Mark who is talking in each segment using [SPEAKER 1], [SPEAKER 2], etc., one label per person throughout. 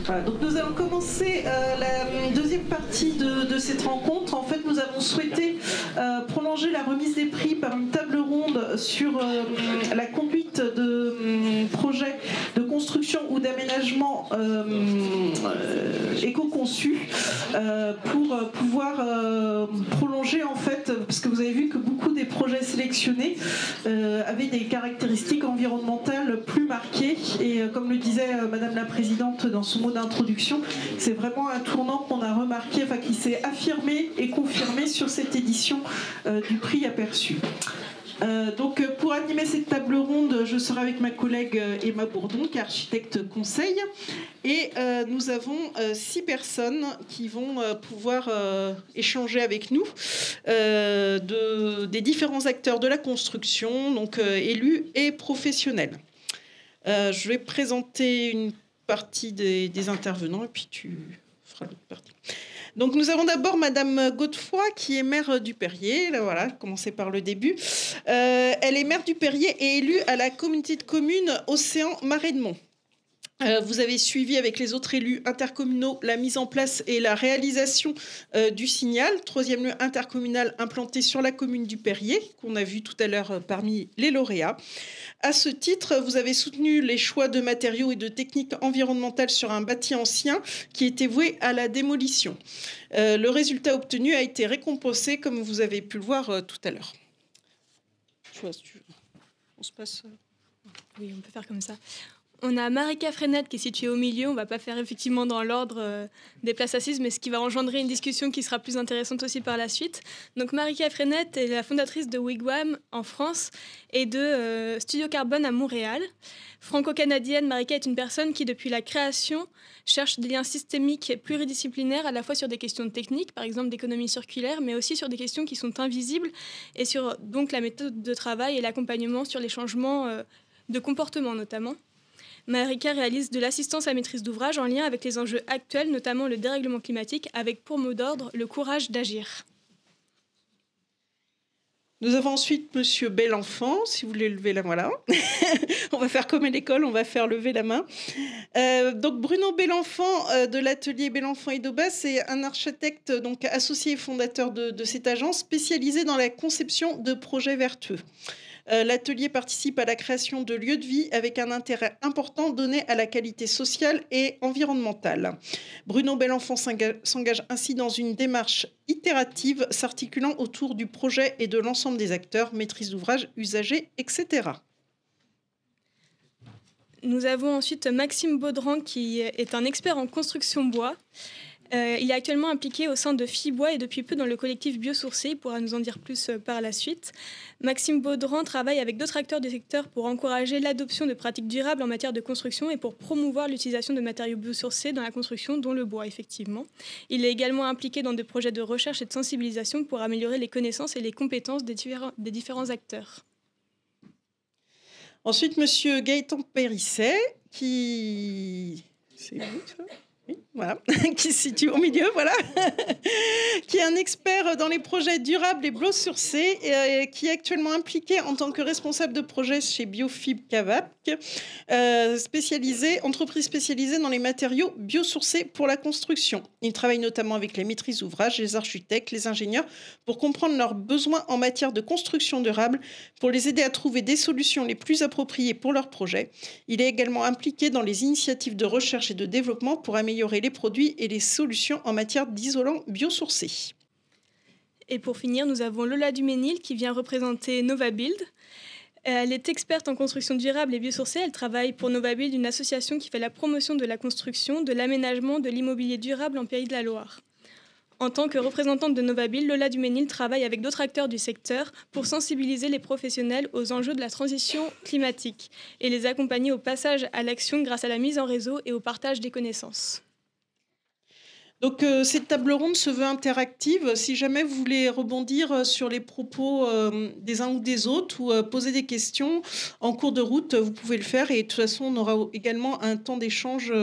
[SPEAKER 1] Voilà, donc nous allons commencer la deuxième partie de cette rencontre. En fait, nous avons souhaité prolonger la remise des prix par une table ronde sur la conduite de projets de construction ou d'aménagement éco-conçus pour pouvoir prolonger, en fait, parce que vous avez vu que beaucoup des projets sélectionnés avaient des caractéristiques environnementales plus marquées et comme le disait Madame la Présidente dans son mot d'introduction, c'est vraiment un tournant qu'on a remarqué, enfin qui s'est affirmé et confirmé sur cette édition du prix Aperçu. Donc pour animer cette table ronde, je serai avec ma collègue Emma Bourdon, qui est architecte conseil, et nous avons 6 personnes qui vont pouvoir échanger avec nous des différents acteurs de la construction, donc élus et professionnels. Je vais présenter une partie des intervenants et puis tu feras l'autre partie. Donc nous avons d'abord Madame Godefroy qui est maire du Perrier. Là, voilà, commencer par le début. Elle est maire du Perrier et élue à la communauté de communes Océan Marais de Mont. Vous avez suivi avec les autres élus intercommunaux la mise en place et la réalisation du signal, 3e lieu intercommunal implanté sur la commune du Perrier, qu'on a vu tout à l'heure parmi les lauréats. À ce titre, vous avez soutenu les choix de matériaux et de techniques environnementales sur un bâti ancien qui était voué à la démolition. Le résultat obtenu a été récompensé, comme vous avez pu le voir tout à l'heure. Tu vois, si tu veux. On se passe.
[SPEAKER 2] Oui, on peut faire comme ça. On a Marika Frenette qui est située au milieu. On ne va pas faire effectivement dans l'ordre des places assises, mais ce qui va engendrer une discussion qui sera plus intéressante aussi par la suite. Donc Marika Frenette est la fondatrice de Wigwam en France et de Studio Carbone à Montréal. Franco-canadienne, Marika est une personne qui, depuis la création, cherche des liens systémiques et pluridisciplinaires à la fois sur des questions techniques, par exemple d'économie circulaire, mais aussi sur des questions qui sont invisibles et sur donc la méthode de travail et l'accompagnement sur les changements de comportement notamment. Marika réalise de l'assistance à maîtrise d'ouvrage en lien avec les enjeux actuels, notamment le dérèglement climatique, avec pour mot d'ordre le courage d'agir.
[SPEAKER 1] Nous avons ensuite Monsieur Belenfant, si vous voulez lever la main, voilà. On va faire comme à l'école, on va faire lever la main. Donc Bruno Belenfant de l'atelier Belenfant et Daubas, c'est un architecte donc associé et fondateur de cette agence spécialisée dans la conception de projets vertueux. L'atelier participe à la création de lieux de vie avec un intérêt important donné à la qualité sociale et environnementale. Bruno Belenfant s'engage ainsi dans une démarche itérative s'articulant autour du projet et de l'ensemble des acteurs, maîtrise d'ouvrage, usagers, etc.
[SPEAKER 2] Nous avons ensuite Maxime Baudran qui est un expert en construction bois. Il est actuellement impliqué au sein de Fibois et depuis peu dans le collectif Biosourcé. Il pourra nous en dire plus par la suite. Maxime Baudran travaille avec d'autres acteurs du secteur pour encourager l'adoption de pratiques durables en matière de construction et pour promouvoir l'utilisation de matériaux biosourcés dans la construction, dont le bois, effectivement. Il est également impliqué dans des projets de recherche et de sensibilisation pour améliorer les connaissances et les compétences des différents acteurs.
[SPEAKER 1] Ensuite, Monsieur Gaëtan Périsset, qui... C'est vous, ça ? Oui, voilà, qui se situe au milieu, voilà, qui est un expert dans les projets durables et biosourcés, qui est actuellement impliqué en tant que responsable de projet chez Biofib Cavac, entreprise spécialisée dans les matériaux biosourcés pour la construction. Il travaille notamment avec les maîtrises d'ouvrage, les architectes, les ingénieurs, pour comprendre leurs besoins en matière de construction durable, pour les aider à trouver des solutions les plus appropriées pour leurs projets. Il est également impliqué dans les initiatives de recherche et de développement pour améliorer les produits et les solutions en matière d'isolants biosourcés.
[SPEAKER 2] Et pour finir, nous avons Lola Duménil qui vient représenter Novabuild. Elle est experte en construction durable et biosourcée. Elle travaille pour Novabuild, une association qui fait la promotion de la construction, de l'aménagement, de l'immobilier durable en Pays de la Loire. En tant que représentante de Novabuild, Lola Duménil travaille avec d'autres acteurs du secteur pour sensibiliser les professionnels aux enjeux de la transition climatique et les accompagner au passage à l'action grâce à la mise en réseau et au partage des connaissances.
[SPEAKER 1] Donc cette table ronde se veut interactive. Si jamais vous voulez rebondir sur les propos des uns ou des autres ou poser des questions en cours de route, vous pouvez le faire. Et de toute façon, on aura également un temps d'échange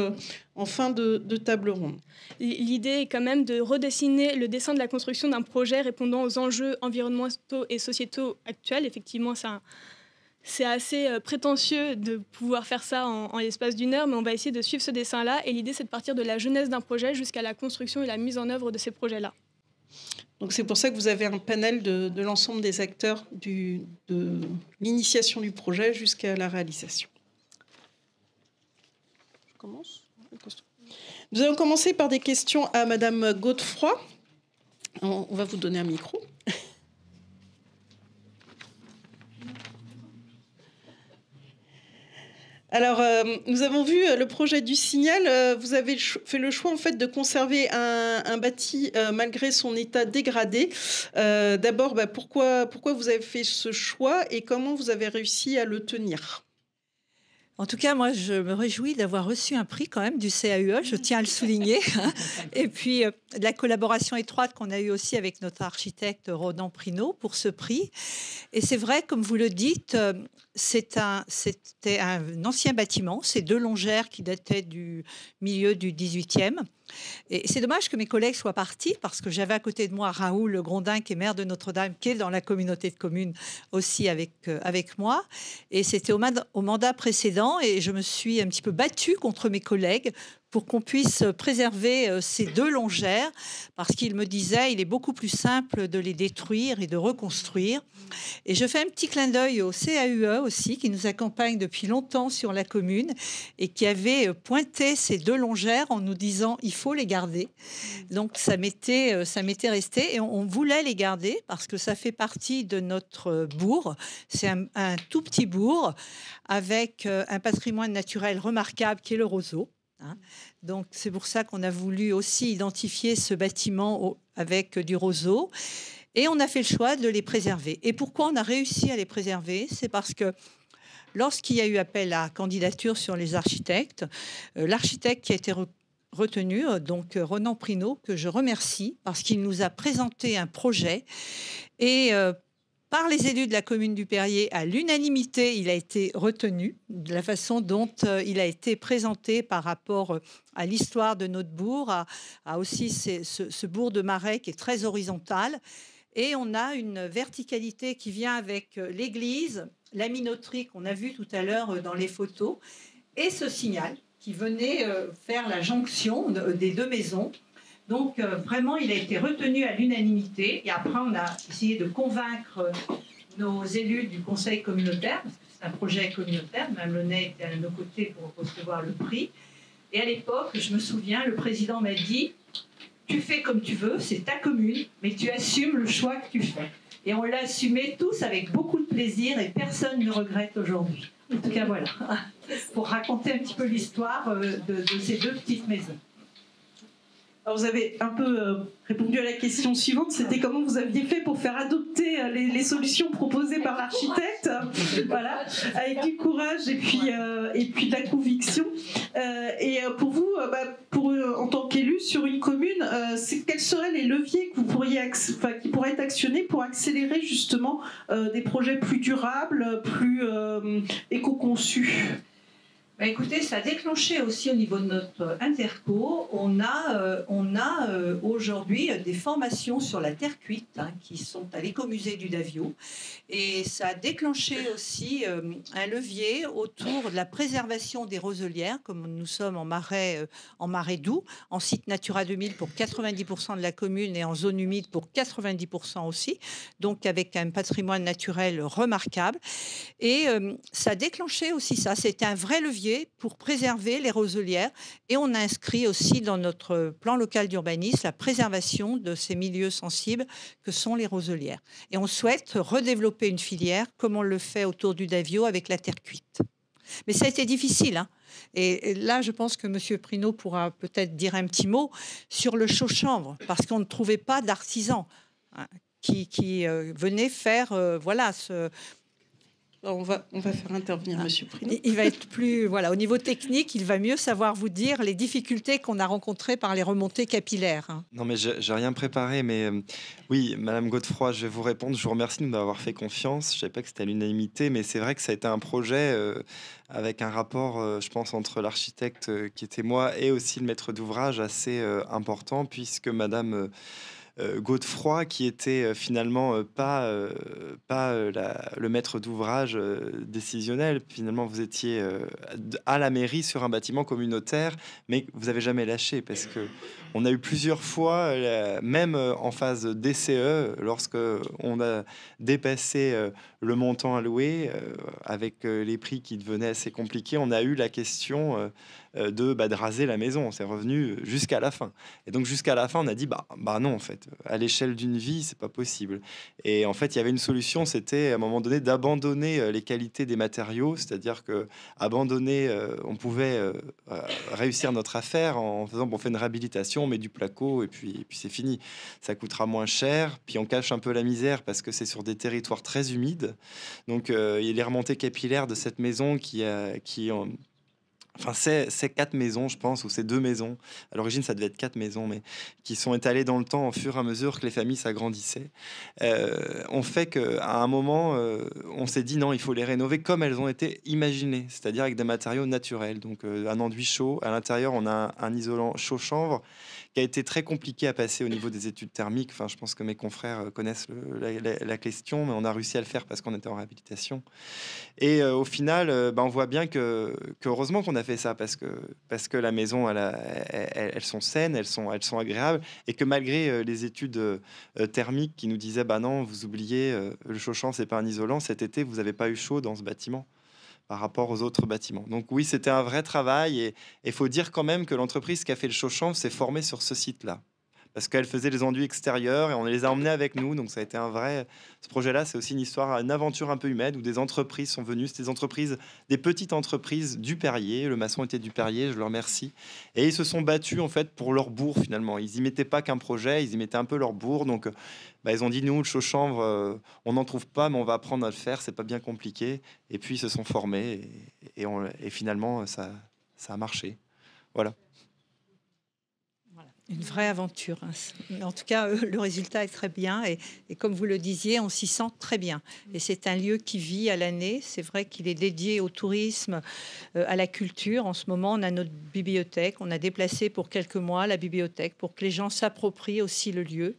[SPEAKER 1] en fin de table ronde.
[SPEAKER 2] L'idée est quand même de redessiner le dessin de la construction d'un projet répondant aux enjeux environnementaux et sociétaux actuels. Effectivement, c'est assez prétentieux de pouvoir faire ça en l'espace d'une heure, mais on va essayer de suivre ce dessin-là. Et l'idée, c'est de partir de la jeunesse d'un projet jusqu'à la construction et la mise en œuvre de ces projets-là.
[SPEAKER 1] Donc c'est pour ça que vous avez un panel de l'ensemble des acteurs de l'initiation du projet jusqu'à la réalisation. Je commence. Nous allons commencer par des questions à Madame Godefroy. On va vous donner un micro. Alors, nous avons vu le projet du Signal. Vous avez fait le choix en fait de conserver un bâti malgré son état dégradé. D'abord, pourquoi vous avez fait ce choix et comment vous avez réussi à le tenir?
[SPEAKER 3] En tout cas, moi, je me réjouis d'avoir reçu un prix quand même du CAUE, je tiens à le souligner. Et puis, de la collaboration étroite qu'on a eue aussi avec notre architecte Ronan Prinot pour ce prix. Et c'est vrai, comme vous le dites, c'était un ancien bâtiment, c'est 2 longères qui dataient du milieu du 18e. Et c'est dommage que mes collègues soient partis parce que j'avais à côté de moi Raoul Grondin, qui est maire de Notre-Dame, qui est dans la communauté de communes aussi avec moi. Et c'était au mandat précédent et je me suis un petit peu battue contre mes collègues pour qu'on puisse préserver ces 2 longères parce qu'il me disait il est beaucoup plus simple de les détruire et de reconstruire. Et je fais un petit clin d'œil au CAUE aussi qui nous accompagne depuis longtemps sur la commune et qui avait pointé ces 2 longères en nous disant il faut les garder. Donc ça m'était resté et on voulait les garder parce que ça fait partie de notre bourg. C'est un tout petit bourg avec un patrimoine naturel remarquable qui est le roseau. Donc c'est pour ça qu'on a voulu aussi identifier ce bâtiment avec du roseau et on a fait le choix de les préserver. Et pourquoi on a réussi à les préserver? C'est parce que lorsqu'il y a eu appel à candidature sur les architectes, l'architecte qui a été retenu, donc Ronan Prinot, que je remercie parce qu'il nous a présenté un projet et par les élus de la commune du Perrier, à l'unanimité, il a été retenu de la façon dont il a été présenté par rapport à l'histoire de notre bourg, à aussi ce bourg de Marais qui est très horizontal. Et on a une verticalité qui vient avec l'église, la minoterie qu'on a vue tout à l'heure dans les photos, et ce signal qui venait faire la jonction des 2 maisons. Donc, vraiment, il a été retenu à l'unanimité. Et après, on a essayé de convaincre nos élus du conseil communautaire, parce que c'est un projet communautaire. Mme Launay était à nos côtés pour recevoir le prix. Et à l'époque, je me souviens, le président m'a dit « Tu fais comme tu veux, c'est ta commune, mais tu assumes le choix que tu fais. » Et on l'a assumé tous avec beaucoup de plaisir et personne ne regrette aujourd'hui. En tout cas, voilà, pour raconter un petit peu l'histoire de ces 2 petites maisons.
[SPEAKER 1] Alors vous avez un peu répondu à la question suivante, c'était comment vous aviez fait pour faire adopter les solutions proposées par l'architecte, voilà, avec du courage et puis de la conviction. Et pour vous, en tant qu'élu sur une commune, quels seraient les leviers que vous qui pourraient être actionnés pour accélérer justement des projets plus durables, plus éco-conçus?
[SPEAKER 3] Écoutez, ça a déclenché aussi au niveau de notre interco. On a aujourd'hui des formations sur la terre cuite qui sont à l'écomusée du Davio. Et ça a déclenché aussi un levier autour de la préservation des roselières, comme nous sommes en marais doux, en site Natura 2000 pour 90% de la commune et en zone humide pour 90% aussi, donc avec un patrimoine naturel remarquable. Et ça a déclenché aussi ça. C'était un vrai levier pour préserver les roselières et on a inscrit aussi dans notre plan local d'urbanisme la préservation de ces milieux sensibles que sont les roselières. Et on souhaite redévelopper une filière comme on le fait autour du Davio avec la terre cuite. Mais ça a été difficile. Et là, je pense que M. Prinot pourra peut-être dire un petit mot sur le chaud-chanvre parce qu'on ne trouvait pas d'artisans qui venaient faire ce...
[SPEAKER 1] On va faire intervenir M. Prinot.
[SPEAKER 3] Il va être plus... Voilà, au niveau technique, il va mieux savoir vous dire les difficultés qu'on a rencontrées par les remontées capillaires.
[SPEAKER 4] Non, mais j'ai rien préparé, mais oui, Madame Godefroy, je vais vous répondre. Je vous remercie de m'avoir fait confiance. Je ne savais pas que c'était à l'unanimité, mais c'est vrai que ça a été un projet avec un rapport, je pense, entre l'architecte qui était moi et aussi le maître d'ouvrage assez important, puisque Madame Godefroy, qui était finalement le maître d'ouvrage décisionnel. Finalement, vous étiez à la mairie sur un bâtiment communautaire, mais vous n'avez jamais lâché, parce que on a eu plusieurs fois, même en phase DCE, lorsque on a dépassé le montant alloué, avec les prix qui devenaient assez compliqués, on a eu la question de raser la maison. C'est revenu jusqu'à la fin. Et donc jusqu'à la fin, on a dit bah non, en fait, à l'échelle d'une vie, c'est pas possible. Et en fait, il y avait une solution, c'était à un moment donné d'abandonner les qualités des matériaux, c'est-à-dire que abandonner, on pouvait réussir notre affaire en faisant on fait une réhabilitation, on met du placo et puis c'est fini. Ça coûtera moins cher, puis on cache un peu la misère parce que c'est sur des territoires très humides. Donc il y a les remontées capillaires de cette maison enfin, c'est 4 maisons, je pense, ou c'est 2 maisons. À l'origine, ça devait être 4 maisons, mais qui sont étalées dans le temps au fur et à mesure que les familles s'agrandissaient. On fait qu'à un moment, on s'est dit non, il faut les rénover comme elles ont été imaginées, c'est-à-dire avec des matériaux naturels. Donc, un enduit chaud. À l'intérieur, on a un isolant chaud-chanvre qui a été très compliqué à passer au niveau des études thermiques. Enfin, je pense que mes confrères connaissent la question, mais on a réussi à le faire parce qu'on était en réhabilitation. Et au final, on voit bien que heureusement qu'on a fait ça, parce que la maison, elles sont saines, elles sont agréables, et que malgré les études thermiques qui nous disaient bah non, vous oubliez, le chaud-champ, c'est pas un isolant, cet été, vous n'avez pas eu chaud dans ce bâtiment par rapport aux autres bâtiments. Donc oui, c'était un vrai travail, et il faut dire quand même que l'entreprise qui a fait le chaud-champ s'est formée sur ce site-là, parce qu'elle faisait les enduits extérieurs et on les a emmenés avec nous. Donc ça a été un vrai... Ce projet-là, c'est aussi une histoire, une aventure un peu humaine où des entreprises sont venues. C'était des entreprises, des petites entreprises du Perrier. Le maçon était du Perrier, je le remercie. Et ils se sont battus en fait pour leur bourg finalement. Ils y mettaient pas qu'un projet, ils y mettaient un peu leur bourg. Donc ils ont dit nous, le chaud-chanvre, on n'en trouve pas, mais on va apprendre à le faire. C'est pas bien compliqué. Et puis ils se sont formés et finalement ça a marché. Voilà.
[SPEAKER 3] Une vraie aventure. En tout cas, le résultat est très bien. Et comme vous le disiez, on s'y sent très bien. Et c'est un lieu qui vit à l'année. C'est vrai qu'il est dédié au tourisme, à la culture. En ce moment, on a notre bibliothèque. On a déplacé pour quelques mois la bibliothèque pour que les gens s'approprient aussi le lieu.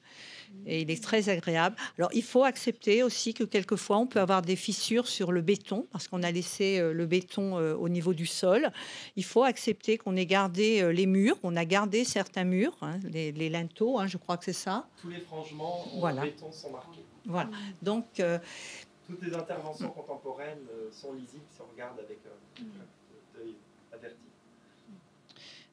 [SPEAKER 3] Et il est très agréable. Alors, il faut accepter aussi que quelquefois, on peut avoir des fissures sur le béton, parce qu'on a laissé le béton au niveau du sol. Il faut accepter qu'on ait gardé les murs. On a gardé certains murs, les linteaux, je crois que c'est ça.
[SPEAKER 4] Tous les frangements
[SPEAKER 3] en
[SPEAKER 4] béton sont marqués.
[SPEAKER 3] Voilà. Donc,
[SPEAKER 4] toutes les interventions contemporaines sont lisibles si on regarde avec l'œil averti.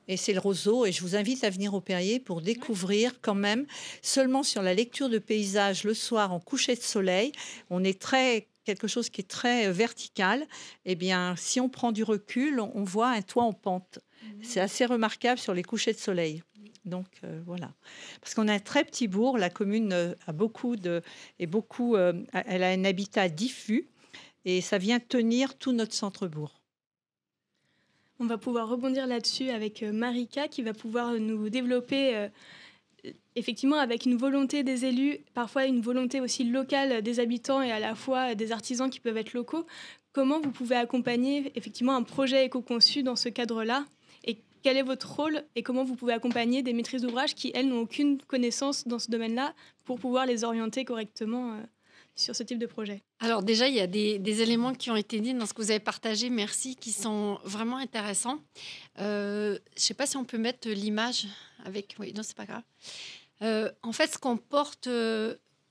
[SPEAKER 3] Et c'est le roseau, et je vous invite à venir au Perrier pour découvrir quand même, seulement sur la lecture de paysages le soir en coucher de soleil, on est quelque chose qui est très vertical. Eh bien, si on prend du recul, on voit un toit en pente. C'est assez remarquable sur les couchers de soleil. Donc voilà, parce qu'on a un très petit bourg, la commune a elle a un habitat diffus, et ça vient tenir tout notre centre-bourg.
[SPEAKER 2] On va pouvoir rebondir là-dessus avec Marika qui va pouvoir nous développer effectivement avec une volonté des élus, parfois une volonté aussi locale des habitants et à la fois des artisans qui peuvent être locaux. Comment vous pouvez accompagner effectivement un projet éco-conçu dans ce cadre-là, et quel est votre rôle et comment vous pouvez accompagner des maîtrises d'ouvrage qui, elles, n'ont aucune connaissance dans ce domaine-là pour pouvoir les orienter correctement sur ce type de projet?
[SPEAKER 5] Alors déjà, il y a des éléments qui ont été dits dans ce que vous avez partagé, merci, qui sont vraiment intéressants. Je ne sais pas si on peut mettre l'image avec... Oui, non, c'est pas grave. En fait, ce qu'on porte,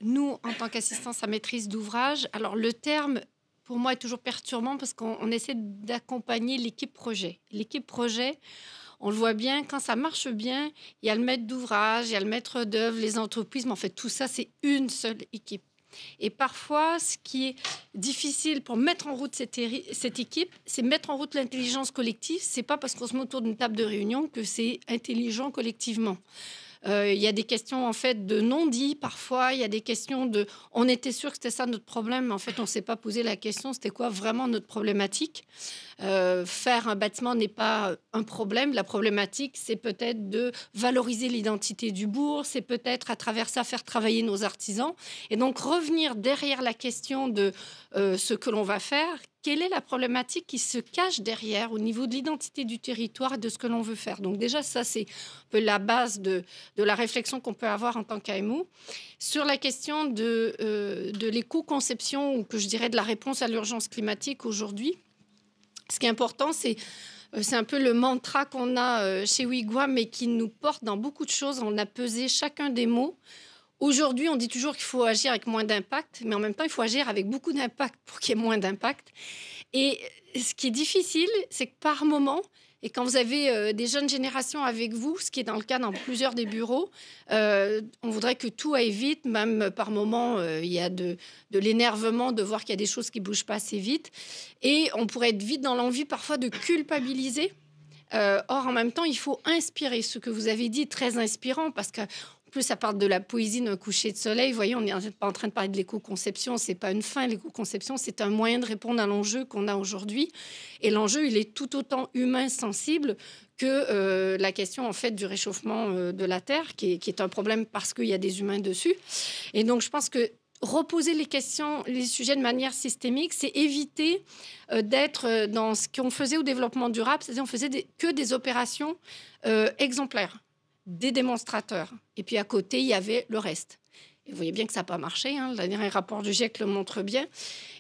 [SPEAKER 5] nous, en tant qu'assistance à maîtrise d'ouvrage, alors le terme, pour moi, est toujours perturbant parce qu'on essaie d'accompagner l'équipe projet. L'équipe projet, on le voit bien, quand ça marche bien, il y a le maître d'ouvrage, il y a le maître d'œuvre, les entreprises, mais en fait, tout ça, c'est une seule équipe. Et parfois, ce qui est difficile pour mettre en route cette équipe, c'est mettre en route l'intelligence collective. C'est pas parce qu'on se met autour d'une table de réunion que c'est intelligent collectivement. Il y a des questions en fait de non-dit parfois. Il y a des questions de on était sûr que c'était ça notre problème, mais en fait on s'est pas posé la question c'était quoi vraiment notre problématique. Faire un bâtiment n'est pas un problème. La problématique, c'est peut-être de valoriser l'identité du bourg, c'est peut-être à travers ça faire travailler nos artisans. Et donc revenir derrière la question de ce que l'on va faire, quelle est la problématique qui se cache derrière au niveau de l'identité du territoire et de ce que l'on veut faire. Donc déjà, ça, c'est un peu la base de la réflexion qu'on peut avoir en tant qu'AMO. Sur la question de l'éco-conception, ou que je dirais de la réponse à l'urgence climatique aujourd'hui, ce qui est important, c'est un peu le mantra qu'on a chez Wigwam, mais qui nous porte dans beaucoup de choses. On a pesé chacun des mots. Aujourd'hui, on dit toujours qu'il faut agir avec moins d'impact, mais en même temps, il faut agir avec beaucoup d'impact pour qu'il y ait moins d'impact. Et ce qui est difficile, c'est que par moment, et quand vous avez des jeunes générations avec vous, ce qui est dans le cas dans plusieurs des bureaux, on voudrait que tout aille vite, même par moment, il y a de l'énervement de voir qu'il y a des choses qui ne bougent pas assez vite. Et on pourrait être vite dans l'envie parfois de culpabiliser. Or, en même temps, il faut inspirer. Ce que vous avez dit est très inspirant parce que plus ça parle de la poésie d'un coucher de soleil. Vous voyez, on n'est pas en train de parler de l'éco-conception. C'est pas une fin, l'éco-conception. C'est un moyen de répondre à l'enjeu qu'on a aujourd'hui. Et l'enjeu, il est tout autant humain, sensible que la question, en fait, du réchauffement de la Terre, qui est un problème parce qu'il y a des humains dessus. Et donc, je pense que reposer les questions, les sujets de manière systémique, c'est éviter d'être dans ce qu'on faisait au développement durable. C'est-à-dire, on faisait que des opérations exemplaires, des démonstrateurs. Et puis à côté, il y avait le reste. Et vous voyez bien que ça n'a pas marché. Le dernier rapport du GIEC le montre bien.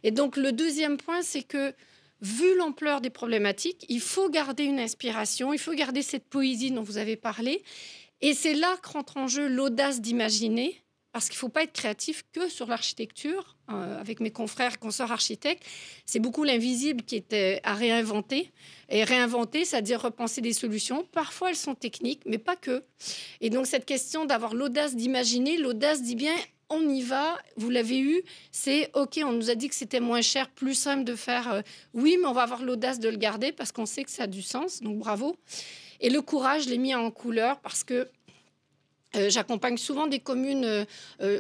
[SPEAKER 5] Et donc, le deuxième point, c'est que, vu l'ampleur des problématiques, il faut garder une inspiration, il faut garder cette poésie dont vous avez parlé. Et c'est là qu'entre en jeu l'audace d'imaginer, parce qu'il ne faut pas être créatif que sur l'architecture. Avec mes confrères, consoeurs architectes, c'est beaucoup l'invisible qui était à réinventer. Et réinventer, c'est-à-dire repenser des solutions. Parfois, elles sont techniques, mais pas que. Et donc, cette question d'avoir l'audace d'imaginer, l'audace dit bien, on y va, vous l'avez eu, c'est OK, on nous a dit que c'était moins cher, plus simple de faire oui, mais on va avoir l'audace de le garder parce qu'on sait que ça a du sens. Donc, bravo. Et le courage, je l'ai mis en couleur parce que j'accompagne souvent des communes,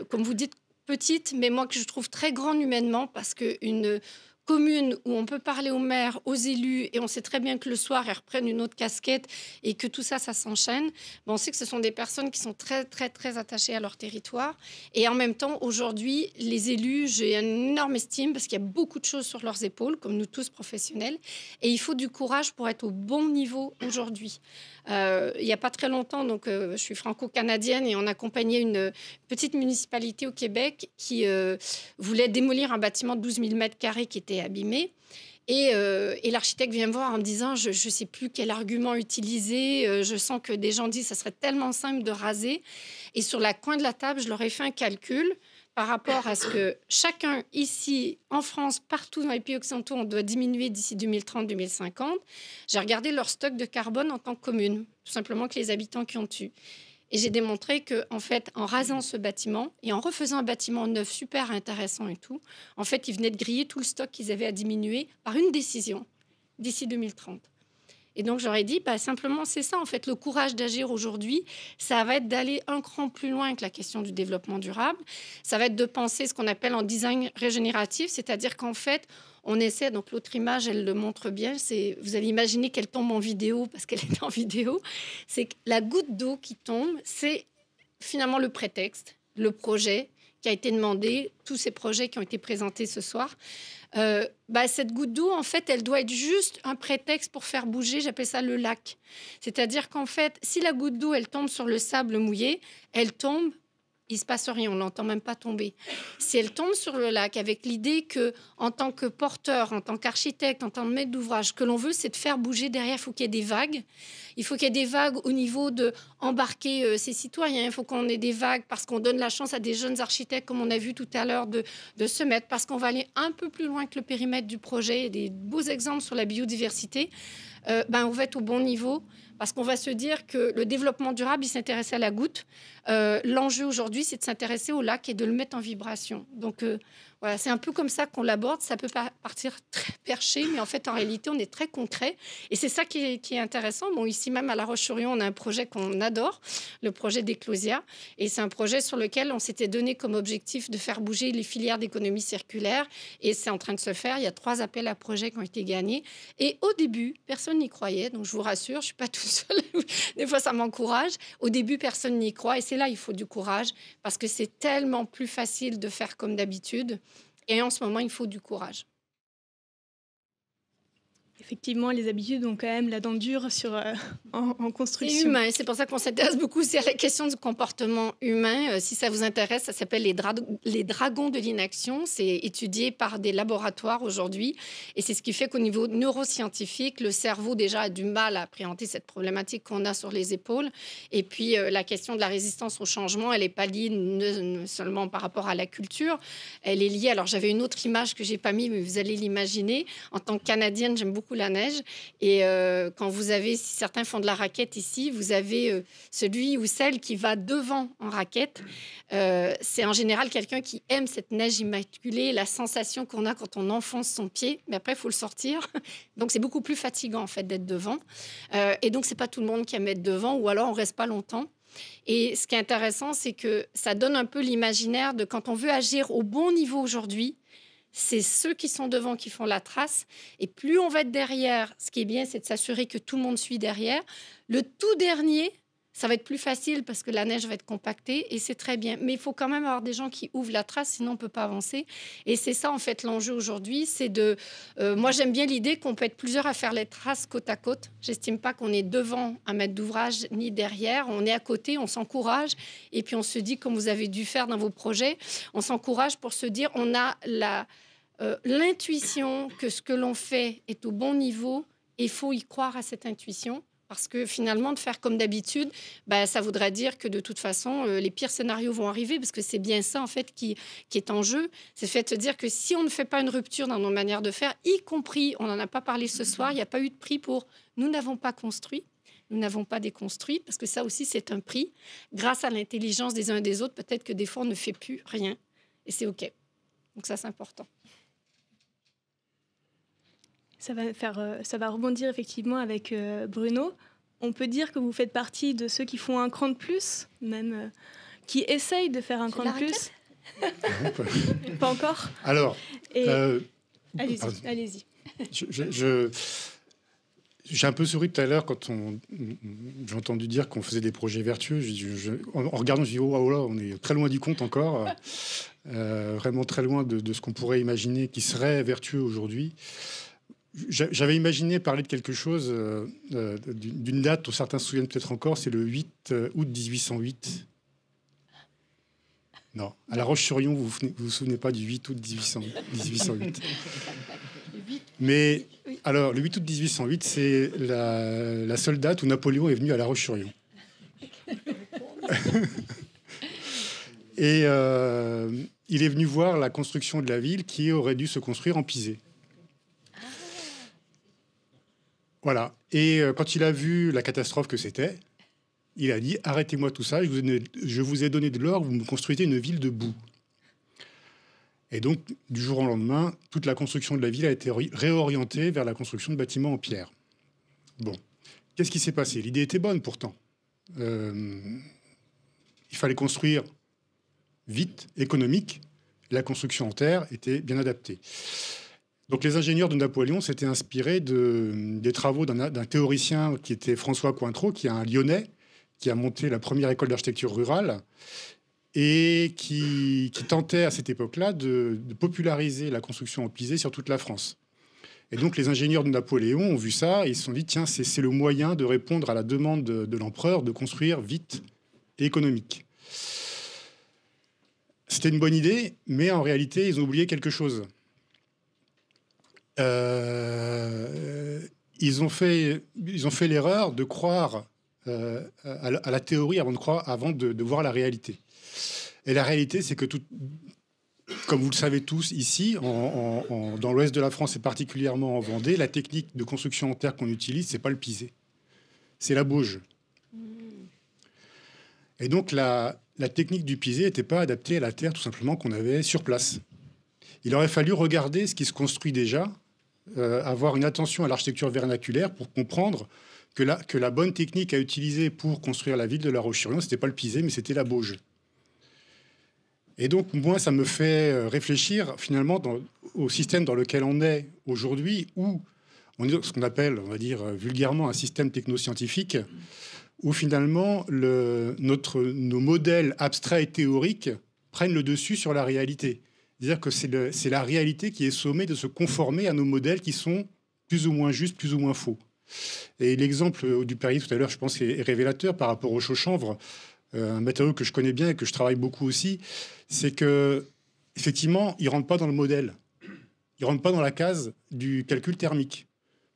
[SPEAKER 5] comme vous dites, petites, mais moi que je trouve très grande humainement, parce qu'une commune où on peut parler aux maires, aux élus, et on sait très bien que le soir, elles reprennent une autre casquette et que tout ça, ça s'enchaîne. On sait que ce sont des personnes qui sont très, très, très attachées à leur territoire. Et en même temps, aujourd'hui, les élus, j'ai une énorme estime parce qu'il y a beaucoup de choses sur leurs épaules, comme nous tous professionnels. Et il faut du courage pour être au bon niveau aujourd'hui. Il n'y a pas très longtemps, donc, je suis franco-canadienne et on accompagnait une petite municipalité au Québec qui voulait démolir un bâtiment de 12 000 mètres carrés qui était abîmé. Et l'architecte vient me voir en me disant, je ne sais plus quel argument utiliser, je sens que des gens disent que ça serait tellement simple de raser. Et sur la coin de la table, je leur ai fait un calcul par rapport à ce que chacun ici, en France, partout dans les pays occidentaux, on doit diminuer d'ici 2030-2050. J'ai regardé leur stock de carbone en tant que commune, tout simplement que les habitants qui ont tué. Et j'ai démontré que, en fait, en rasant ce bâtiment et en refaisant un bâtiment neuf super intéressant et tout, en fait, ils venaient de griller tout le stock qu'ils avaient à diminuer par une décision d'ici 2030. Et donc, j'aurais dit, simplement, c'est ça, en fait, le courage d'agir aujourd'hui, ça va être d'aller un cran plus loin que la question du développement durable. Ça va être de penser ce qu'on appelle en design régénératif, c'est-à-dire qu'en fait, on essaie, donc l'autre image, elle le montre bien, c'est, vous allez imaginer qu'elle tombe en vidéo, parce qu'elle est en vidéo, c'est que la goutte d'eau qui tombe, c'est finalement le prétexte, le projet qui a été demandé, tous ces projets qui ont été présentés ce soir. Cette goutte d'eau, en fait, elle doit être juste un prétexte pour faire bouger, j'appelle ça le lac. C'est-à-dire qu'en fait, si la goutte d'eau, elle tombe sur le sable mouillé, elle tombe, il ne se passe rien, on ne l'entend même pas tomber. Si elle tombe sur le lac avec l'idée que, en tant que porteur, en tant qu'architecte, en tant que maître d'ouvrage, ce que l'on veut, c'est de faire bouger derrière, il faut qu'il y ait des vagues. Il faut qu'il y ait des vagues au niveau d'embarquer ses citoyens. Il faut qu'on ait des vagues parce qu'on donne la chance à des jeunes architectes, comme on a vu tout à l'heure, de se mettre, parce qu'on va aller un peu plus loin que le périmètre du projet. Il y a des beaux exemples sur la biodiversité. On va être au bon niveau parce qu'on va se dire que le développement durable, il s'intéresse à la goutte. L'enjeu aujourd'hui, c'est de s'intéresser au lac et de le mettre en vibration. Donc, voilà, c'est un peu comme ça qu'on l'aborde. Ça peut partir très perché, mais en fait, en réalité, on est très concret. Et c'est ça qui est intéressant. Bon, ici même, à La Roche-sur-Yon, on a un projet qu'on adore, le projet d'Eclosia. Et c'est un projet sur lequel on s'était donné comme objectif de faire bouger les filières d'économie circulaire. Et c'est en train de se faire. Il y a 3 appels à projets qui ont été gagnés. Et au début, personne n'y croyait. Donc, je vous rassure, je ne suis pas toute seule. Des fois, ça m'encourage. Au début, personne n'y croit. Et c'est là, il faut du courage parce que c'est tellement plus facile de faire comme d'habitude. Et en ce moment, il faut du courage.
[SPEAKER 2] Effectivement, les habitudes ont quand même la dent dure en
[SPEAKER 5] C'est
[SPEAKER 2] construction.
[SPEAKER 5] humain. C'est pour ça qu'on s'intéresse beaucoup aussi à la question du comportement humain. Si ça vous intéresse, ça s'appelle les dragons de l'inaction. C'est étudié par des laboratoires aujourd'hui. Et c'est ce qui fait qu'au niveau neuroscientifique, le cerveau déjà a du mal à appréhender cette problématique qu'on a sur les épaules. Et puis, la question de la résistance au changement, elle n'est pas liée seulement par rapport à la culture. Elle est liée... Alors, j'avais une autre image que je n'ai pas mise, mais vous allez l'imaginer. En tant que Canadienne, j'aime beaucoup la neige. Et quand vous avez, si certains font de la raquette ici, vous avez celui ou celle qui va devant en raquette. C'est en général quelqu'un qui aime cette neige immaculée, la sensation qu'on a quand on enfonce son pied. Mais après, il faut le sortir. Donc, c'est beaucoup plus fatigant, en fait, d'être devant. Et donc, c'est pas tout le monde qui aime être devant, ou alors on reste pas longtemps. Et ce qui est intéressant, c'est que ça donne un peu l'imaginaire de quand on veut agir au bon niveau aujourd'hui, c'est ceux qui sont devant qui font la trace. Et plus on va être derrière, ce qui est bien, c'est de s'assurer que tout le monde suit derrière. Le tout dernier, ça va être plus facile parce que la neige va être compactée et c'est très bien. Mais il faut quand même avoir des gens qui ouvrent la trace, sinon on ne peut pas avancer. Et c'est ça, en fait, l'enjeu aujourd'hui. C'est de... moi, j'aime bien l'idée qu'on peut être plusieurs à faire les traces côte à côte. J'estime pas qu'on est devant un maître d'ouvrage ni derrière. On est à côté, on s'encourage. Et puis, on se dit, comme vous avez dû faire dans vos projets, on s'encourage pour se dire, on a l'intuition que ce que l'on fait est au bon niveau et il faut y croire à cette intuition. Parce que finalement, de faire comme d'habitude, ça voudrait dire que de toute façon, les pires scénarios vont arriver, parce que c'est bien ça, en fait, qui est en jeu. C'est le fait de se dire que si on ne fait pas une rupture dans nos manières de faire, y compris, on n'en a pas parlé ce soir, il n'y a pas eu de prix pour « nous n'avons pas construit ». Nous n'avons pas déconstruit, parce que ça aussi, c'est un prix. Grâce à l'intelligence des uns et des autres, peut-être que des fois, on ne fait plus rien. Et c'est OK. Donc ça, c'est important.
[SPEAKER 2] Ça va rebondir effectivement avec Bruno. On peut dire que vous faites partie de ceux qui font un cran de plus, même qui essayent de faire un cran de plus. Pas encore.
[SPEAKER 6] Alors,
[SPEAKER 2] allez-y.
[SPEAKER 6] J'ai un peu souri tout à l'heure quand j'ai entendu dire qu'on faisait des projets vertueux. En regardant, je dis oh là, on est très loin du compte encore, vraiment très loin de ce qu'on pourrait imaginer qui serait vertueux aujourd'hui. J'avais imaginé parler de quelque chose, d'une date dont certains se souviennent peut-être encore, c'est le 8 août 1808. Non, à La Roche-sur-Yon, vous vous souvenez pas du 8 août 1808. Mais alors, le 8 août 1808, c'est la seule date où Napoléon est venu à La Roche-sur-Yon. Et il est venu voir la construction de la ville qui aurait dû se construire en pisé. Voilà. Et quand il a vu la catastrophe que c'était, il a dit « Arrêtez-moi tout ça, je vous ai donné de l'or, vous me construisez une ville de boue. » Et donc, du jour au lendemain, toute la construction de la ville a été réorientée vers la construction de bâtiments en pierre. Bon. Qu'est-ce qui s'est passé? L'idée était bonne, pourtant. Il fallait construire vite, économique. La construction en terre était bien adaptée. Donc les ingénieurs de Napoléon s'étaient inspirés des travaux d'un théoricien qui était François Cointreau, qui est un Lyonnais, qui a monté la première école d'architecture rurale et qui tentait à cette époque-là de populariser la construction en pisé sur toute la France. Et donc les ingénieurs de Napoléon ont vu ça et ils se sont dit, tiens, c'est le moyen de répondre à la demande de l'empereur de construire vite et économique. C'était une bonne idée, mais en réalité, ils ont oublié quelque chose. Ils ont fait l'erreur de croire à la théorie avant de voir la réalité. Et la réalité, c'est que comme vous le savez tous ici, dans l'ouest de la France et particulièrement en Vendée, la technique de construction en terre qu'on utilise, c'est pas le pisé, c'est la bauge. Et donc la technique du pisé n'était pas adaptée à la terre tout simplement qu'on avait sur place. Il aurait fallu regarder ce qui se construit déjà, avoir une attention à l'architecture vernaculaire pour comprendre que la bonne technique à utiliser pour construire la ville de La Roche-sur-Yon, ce n'était pas le pisé, mais c'était la bauge. Et donc, moi, ça me fait réfléchir finalement au système dans lequel on est aujourd'hui, où on est dans ce qu'on appelle, on va dire vulgairement, un système technoscientifique, où finalement nos modèles abstraits et théoriques prennent le dessus sur la réalité. C'est-à-dire que c'est la réalité qui est sommée de se conformer à nos modèles qui sont plus ou moins juste, plus ou moins faux. Et l'exemple du Perrier tout à l'heure, je pense, est révélateur par rapport au chaux-chanvre, un matériau que je connais bien et que je travaille beaucoup aussi. C'est que effectivement, il rentre pas dans le modèle, il rentre pas dans la case du calcul thermique.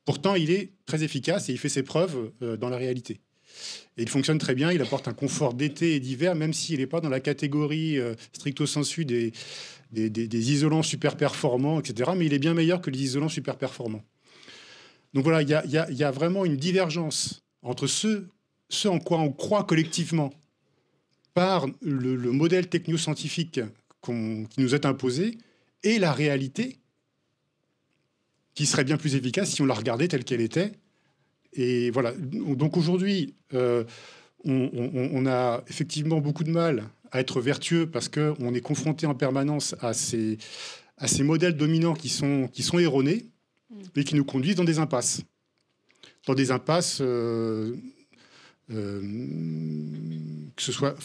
[SPEAKER 6] Pourtant, il est très efficace et il fait ses preuves dans la réalité. Et il fonctionne très bien, il apporte un confort d'été et d'hiver, même s'il n'est pas dans la catégorie stricto sensu des isolants super performants, etc. Mais il est bien meilleur que les isolants super performants. Donc voilà, il y a vraiment une divergence entre ce en quoi on croit collectivement par le modèle technoscientifique qui nous est imposé et la réalité qui serait bien plus efficace si on la regardait telle qu'elle était. Et voilà. Donc aujourd'hui, on a effectivement beaucoup de mal à être vertueux parce qu'on est confronté en permanence à ces modèles dominants qui sont erronés et qui nous conduisent dans des impasses. Dans des impasses... que ce soit,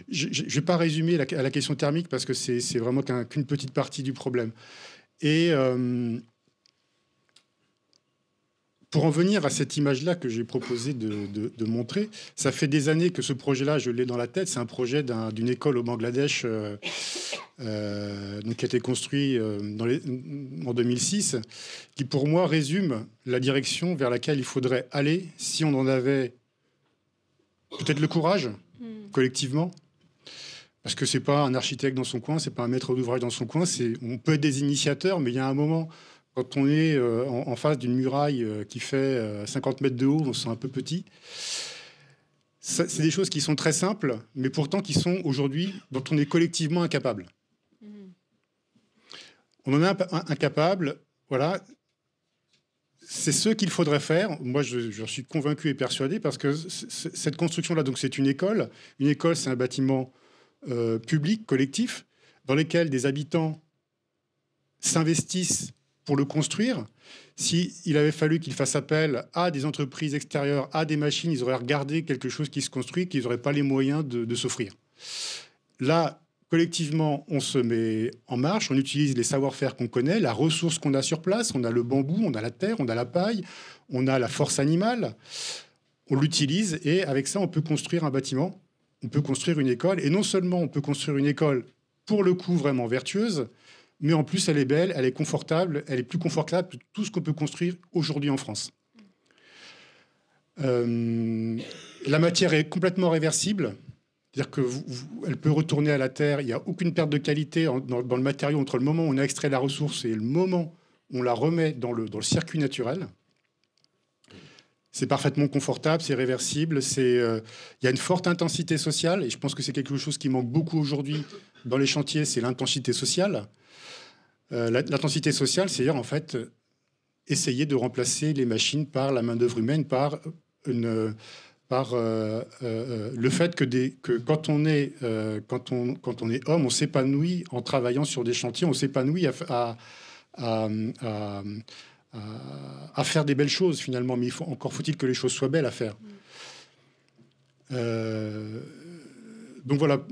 [SPEAKER 6] je ne vais pas résumer à la question thermique parce que c'est vraiment qu'une petite partie du problème. Et pour en venir à cette image-là que j'ai proposé de montrer, ça fait des années que ce projet-là, je l'ai dans la tête. C'est un projet d'une école au Bangladesh donc qui a été construit en 2006, qui pour moi résume la direction vers laquelle il faudrait aller si on en avait peut-être le courage, collectivement, parce que c'est pas un architecte dans son coin, c'est pas un maître d'ouvrage dans son coin. On peut être des initiateurs, mais il y a un moment, quand on est en face d'une muraille qui fait 50 mètres de haut, on se sent un peu petit. C'est des choses qui sont très simples, mais pourtant qui sont aujourd'hui, dont on est collectivement incapable. On en est incapable, voilà. C'est ce qu'il faudrait faire. Moi, je suis convaincu et persuadé parce que cette construction-là, donc c'est une école. Une école, c'est un bâtiment public, collectif, dans lequel des habitants s'investissent pour le construire. S'il avait fallu qu'ils fassent appel à des entreprises extérieures, à des machines, ils auraient regardé quelque chose qui se construit, qu'ils n'auraient pas les moyens de s'offrir. Là, collectivement, on se met en marche, on utilise les savoir-faire qu'on connaît, la ressource qu'on a sur place, on a le bambou, on a la terre, on a la paille, on a la force animale, on l'utilise et avec ça, on peut construire un bâtiment, on peut construire une école. Et non seulement on peut construire une école, pour le coup, vraiment vertueuse, mais en plus, elle est belle, elle est confortable, elle est plus confortable que tout ce qu'on peut construire aujourd'hui en France. La matière est complètement réversible. C'est-à-dire qu'elle peut retourner à la terre. Il n'y a aucune perte de qualité dans le matériau entre le moment où on a extrait la ressource et le moment où on la remet dans le circuit naturel. C'est parfaitement confortable, c'est réversible. Il y a une forte intensité sociale et je pense que c'est quelque chose qui manque beaucoup aujourd'hui dans les chantiers, c'est l'intensité sociale. L'intensité sociale, c'est-à-dire en fait essayer de remplacer les machines par la main-d'œuvre humaine, par le fait que quand on est homme, on s'épanouit en travaillant sur des chantiers, on s'épanouit à faire des belles choses finalement, mais encore faut-il que les choses soient belles à faire. Donc voilà,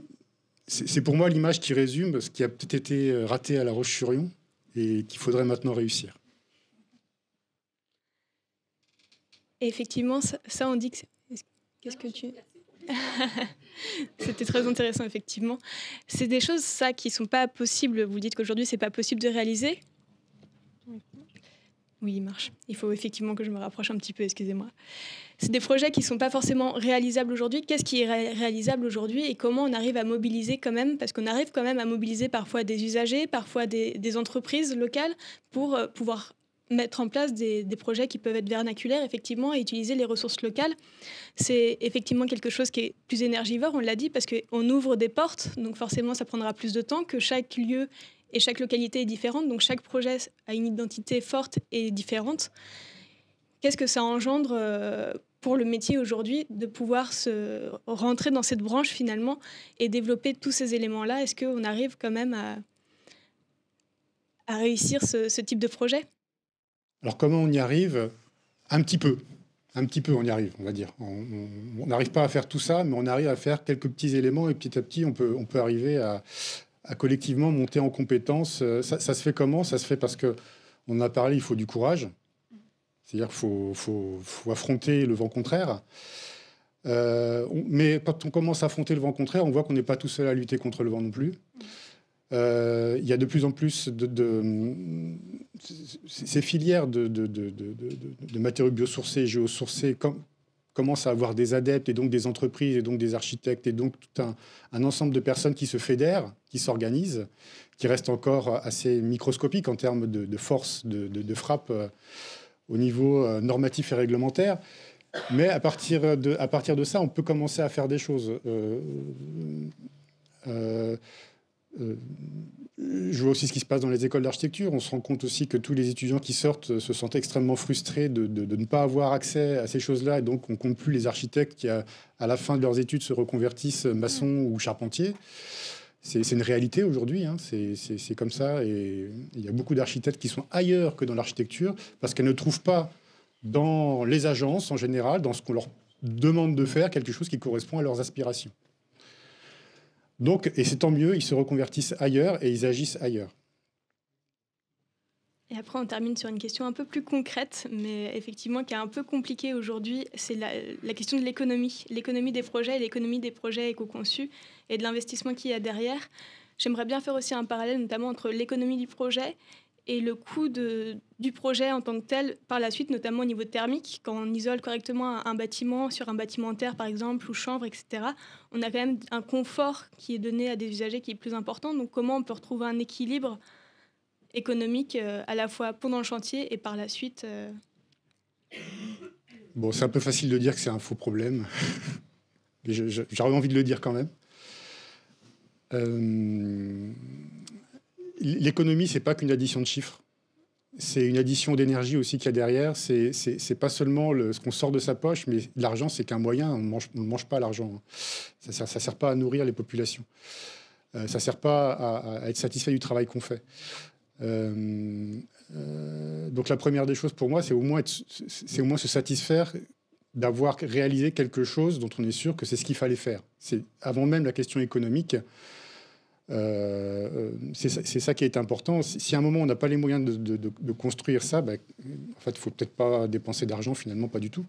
[SPEAKER 6] c'est pour moi l'image qui résume ce qui a peut-être été raté à La Roche-sur-Yon et qu'il faudrait maintenant réussir.
[SPEAKER 2] Et effectivement, ça on dit que qu'est-ce que tu... C'était très intéressant, effectivement. C'est des choses, ça, qui ne sont pas possibles. Vous dites qu'aujourd'hui, ce n'est pas possible de réaliser. Oui, il marche. Il faut effectivement que je me rapproche un petit peu, excusez-moi. C'est des projets qui ne sont pas forcément réalisables aujourd'hui. Qu'est-ce qui est réalisable aujourd'hui et comment on arrive à mobiliser quand même, parce qu'on arrive quand même à mobiliser parfois des usagers, parfois des entreprises locales pour pouvoir mettre en place des projets qui peuvent être vernaculaires, effectivement, et utiliser les ressources locales. C'est effectivement quelque chose qui est plus énergivore, on l'a dit, parce qu'on ouvre des portes, donc forcément, ça prendra plus de temps, que chaque lieu et chaque localité est différente, donc chaque projet a une identité forte et différente. Qu'est-ce que ça engendre pour le métier aujourd'hui de pouvoir se rentrer dans cette branche, finalement, et développer tous ces éléments-là? Est-ce qu'on arrive quand même à réussir ce type de projet?
[SPEAKER 6] Alors, comment on y arrive? Un petit peu, on y arrive, on va dire. On n'arrive pas à faire tout ça, mais on arrive à faire quelques petits éléments et petit à petit, on peut arriver à collectivement monter en compétences. Ça se fait comment? Ça se fait parce qu'on en a parlé, il faut du courage. C'est-à-dire qu'il faut affronter le vent contraire. Mais quand on commence à affronter le vent contraire, on voit qu'on n'est pas tout seul à lutter contre le vent non plus. Il y a de plus en plus ces filières de matériaux biosourcés, géosourcés, commencent à avoir des adeptes et donc des entreprises et donc des architectes et donc tout un ensemble de personnes qui se fédèrent, qui s'organisent, qui restent encore assez microscopiques en termes de force, de frappe au niveau normatif et réglementaire. Mais à partir de ça, on peut commencer à faire des choses. Je vois aussi ce qui se passe dans les écoles d'architecture. On se rend compte aussi que tous les étudiants qui sortent se sentent extrêmement frustrés de ne pas avoir accès à ces choses-là. Et donc, on ne compte plus les architectes qui, à la fin de leurs études, se reconvertissent maçons ou charpentiers. C'est une réalité aujourd'hui. Hein. C'est comme ça. Et il y a beaucoup d'architectes qui sont ailleurs que dans l'architecture parce qu'elles ne trouvent pas dans les agences, en général, dans ce qu'on leur demande de faire, quelque chose qui correspond à leurs aspirations. Donc, et c'est tant mieux, ils se reconvertissent ailleurs et ils agissent ailleurs.
[SPEAKER 2] Et après, on termine sur une question un peu plus concrète, mais effectivement qui est un peu compliquée aujourd'hui. C'est la question de l'économie des projets, l'économie des projets éco-conçus et de l'investissement qu'il y a derrière. J'aimerais bien faire aussi un parallèle, notamment entre l'économie du projet et le coût du projet en tant que tel par la suite, notamment au niveau thermique. Quand on isole correctement un bâtiment sur un bâtiment en terre, par exemple, ou chanvre, etc., on a quand même un confort qui est donné à des usagers qui est plus important. Donc comment on peut retrouver un équilibre économique à la fois pendant le chantier et par la suite
[SPEAKER 6] Bon, c'est un peu facile de dire que c'est un faux problème. Mais j'aurais envie de le dire quand même. L'économie, c'est pas qu'une addition de chiffres. C'est une addition d'énergie aussi qu'il y a derrière. C'est pas seulement ce qu'on sort de sa poche, mais l'argent, c'est qu'un moyen. On ne mange pas l'argent. Ça sert pas à nourrir les populations. Ça sert pas à être satisfait du travail qu'on fait. Donc la première des choses pour moi, c'est au moins se satisfaire d'avoir réalisé quelque chose dont on est sûr que c'est ce qu'il fallait faire. C'est avant même la question économique. C'est ça qui est important. Si à un moment on n'a pas les moyens de construire ça, en fait, il faut peut-être pas dépenser d'argent, finalement, pas du tout.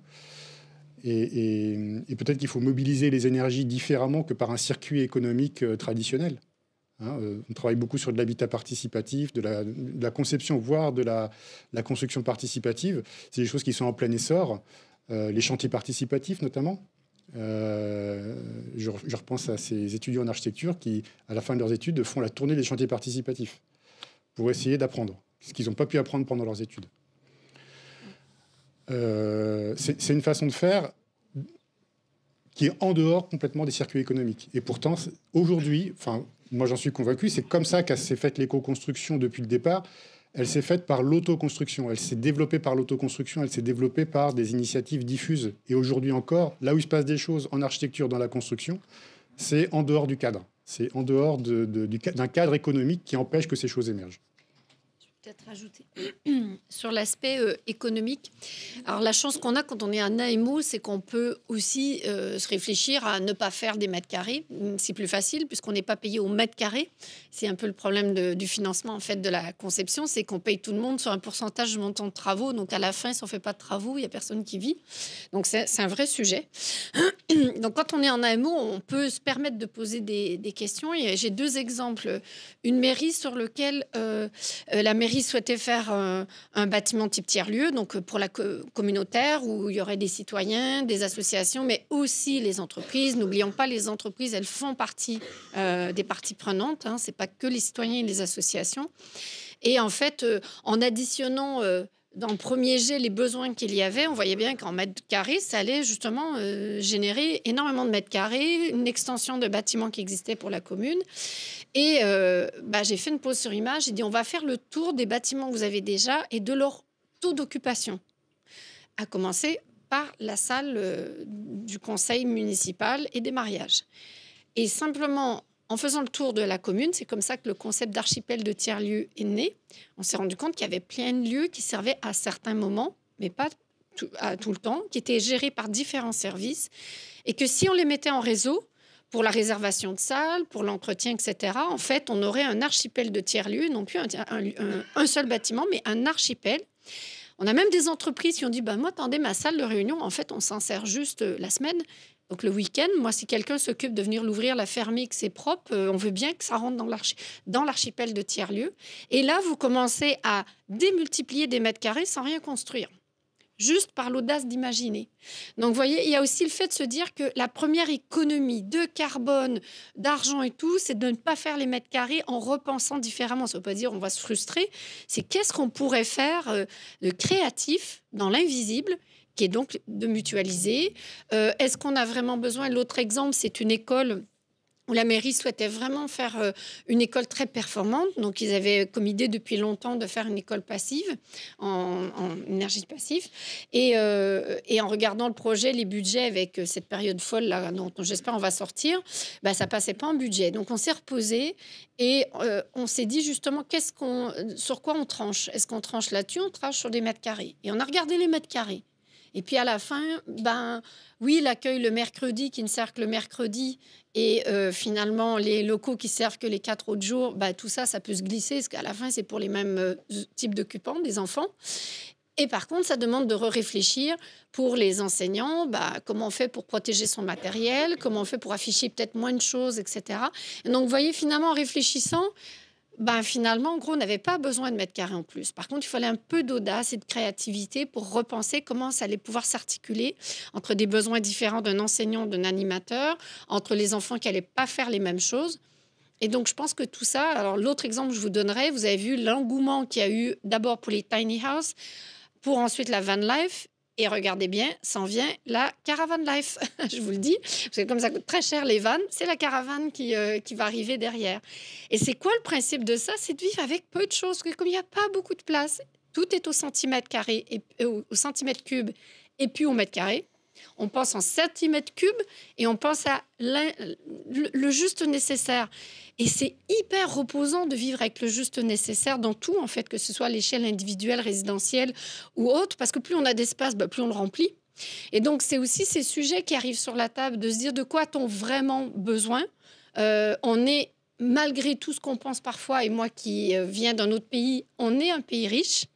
[SPEAKER 6] Et peut-être qu'il faut mobiliser les énergies différemment que par un circuit économique traditionnel. Hein, on travaille beaucoup sur de l'habitat participatif, de la conception, voire de la construction participative. C'est des choses qui sont en plein essor. Les chantiers participatifs, notamment. Je repense à ces étudiants en architecture qui, à la fin de leurs études, font la tournée des chantiers participatifs pour essayer d'apprendre ce qu'ils n'ont pas pu apprendre pendant leurs études. C'est une façon de faire qui est en dehors complètement des circuits économiques. Et pourtant, aujourd'hui, moi j'en suis convaincu, c'est comme ça qu'elle s'est faite l'éco-construction depuis le départ. Elle s'est faite par l'autoconstruction. Elle s'est développée par l'autoconstruction. Elle s'est développée par des initiatives diffuses. Et aujourd'hui encore, là où il se passe des choses en architecture, dans la construction, c'est en dehors du cadre. C'est en dehors d'un cadre économique qui empêche que ces choses émergent.
[SPEAKER 5] Peut-être ajouter sur l'aspect économique. Alors la chance qu'on a quand on est un AMO, c'est qu'on peut aussi se réfléchir à ne pas faire des mètres carrés. C'est plus facile puisqu'on n'est pas payé au mètre carré. C'est un peu le problème du financement en fait de la conception, c'est qu'on paye tout le monde sur un pourcentage du montant de travaux. Donc à la fin, si on fait pas de travaux, il y a personne qui vit. Donc c'est un vrai sujet. Donc quand on est en AMO, on peut se permettre de poser des questions. Et j'ai deux exemples. Une mairie sur lequel la mairie souhaitait faire un bâtiment type tiers-lieu, donc pour la communautaire, où il y aurait des citoyens, des associations, mais aussi les entreprises. N'oublions pas, les entreprises, elles font partie des parties prenantes. Hein, c'est pas que les citoyens et les associations. Et en fait, en additionnant dans le premier jet les besoins qu'il y avait, on voyait bien qu'en mètres carrés, ça allait justement générer énormément de mètres carrés, une extension de bâtiments qui existait pour la commune. Et j'ai fait une pause sur image. J'ai dit, on va faire le tour des bâtiments que vous avez déjà et de leur taux d'occupation. À commencer par la salle du conseil municipal et des mariages. Et simplement, en faisant le tour de la commune, c'est comme ça que le concept d'archipel de tiers-lieux est né. On s'est rendu compte qu'il y avait plein de lieux qui servaient à certains moments, mais pas tout le temps, qui étaient gérés par différents services. Et que si on les mettait en réseau, pour la réservation de salles, pour l'entretien, etc., en fait, on aurait un archipel de tiers-lieux, non plus un seul bâtiment, mais un archipel. On a même des entreprises qui ont dit, moi, attendez, ma salle de réunion, en fait, on s'en sert juste la semaine. Donc, le week-end, moi, si quelqu'un s'occupe de venir l'ouvrir, la fermer, que c'est propre, on veut bien que ça rentre dans l'archipel de tiers-lieux. Et là, vous commencez à démultiplier des mètres carrés sans rien construire, juste par l'audace d'imaginer. Donc, vous voyez, il y a aussi le fait de se dire que la première économie de carbone, d'argent et tout, c'est de ne pas faire les mètres carrés en repensant différemment. Ça ne veut pas dire on va se frustrer. C'est qu'est-ce qu'on pourrait faire de créatif dans l'invisible, qui est donc de mutualiser. Est-ce qu'on a vraiment besoin? L'autre exemple, c'est une école où la mairie souhaitait vraiment faire une école très performante. Donc, ils avaient comme idée depuis longtemps de faire une école passive, en énergie passive. Et en regardant le projet, les budgets avec cette période folle là, dont j'espère on va sortir, ça passait pas en budget. Donc, on s'est reposé et on s'est dit justement sur quoi on tranche. Est-ce qu'on tranche là-dessus? On tranche sur des mètres carrés. Et on a regardé les mètres carrés. Et puis à la fin, oui, l'accueil le mercredi qui ne sert que le mercredi et finalement les locaux qui servent que les 4 autres jours, tout ça, ça peut se glisser parce qu'à la fin, c'est pour les mêmes types d'occupants, des enfants. Et par contre, ça demande de réfléchir pour les enseignants, comment on fait pour protéger son matériel, comment on fait pour afficher peut-être moins de choses, etc. Et donc, vous voyez, finalement, en réfléchissant, finalement, en gros, on n'avait pas besoin de mètres carrés en plus. Par contre, il fallait un peu d'audace et de créativité pour repenser comment ça allait pouvoir s'articuler entre des besoins différents d'un enseignant, d'un animateur, entre les enfants qui n'allaient pas faire les mêmes choses. Et donc, je pense que tout ça... Alors, l'autre exemple que je vous donnerai, vous avez vu l'engouement qu'il y a eu d'abord pour les tiny houses, pour ensuite la van life. Et regardez bien, s'en vient la caravan life. Je vous le dis, parce que comme ça coûte très cher les vannes, c'est la caravane qui va arriver derrière. Et c'est quoi le principe de ça? C'est de vivre avec peu de choses. Parce que comme il n'y a pas beaucoup de place, tout est au centimètre carré, au centimètre cube, et puis au mètre carré. On pense en centimètres cubes et on pense à le juste nécessaire. Et c'est hyper reposant de vivre avec le juste nécessaire dans tout, en fait, que ce soit à l'échelle individuelle, résidentielle ou autre, parce que plus on a d'espace, plus on le remplit. Et donc, c'est aussi ces sujets qui arrivent sur la table, de se dire de quoi a-t-on vraiment besoin. On est, malgré tout ce qu'on pense parfois, et moi qui viens d'un autre pays, on est un pays riche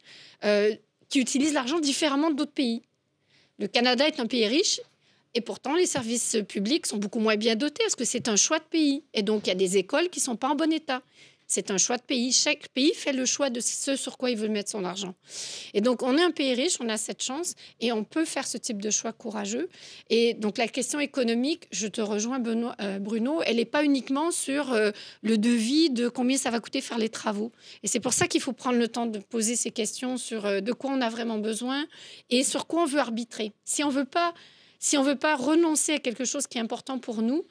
[SPEAKER 5] qui utilise l'argent différemment d'autres pays. Le Canada est un pays riche et pourtant les services publics sont beaucoup moins bien dotés parce que c'est un choix de pays. Et donc, il y a des écoles qui ne sont pas en bon état. C'est un choix de pays. Chaque pays fait le choix de ce sur quoi il veut mettre son argent. Et donc, on est un pays riche, on a cette chance et on peut faire ce type de choix courageux. Et donc, la question économique, je te rejoins, Bruno, elle n'est pas uniquement sur le devis de combien ça va coûter faire les travaux. Et c'est pour ça qu'il faut prendre le temps de poser ces questions sur de quoi on a vraiment besoin et sur quoi on veut arbitrer. Si on veut pas renoncer à quelque chose qui est important pour nous,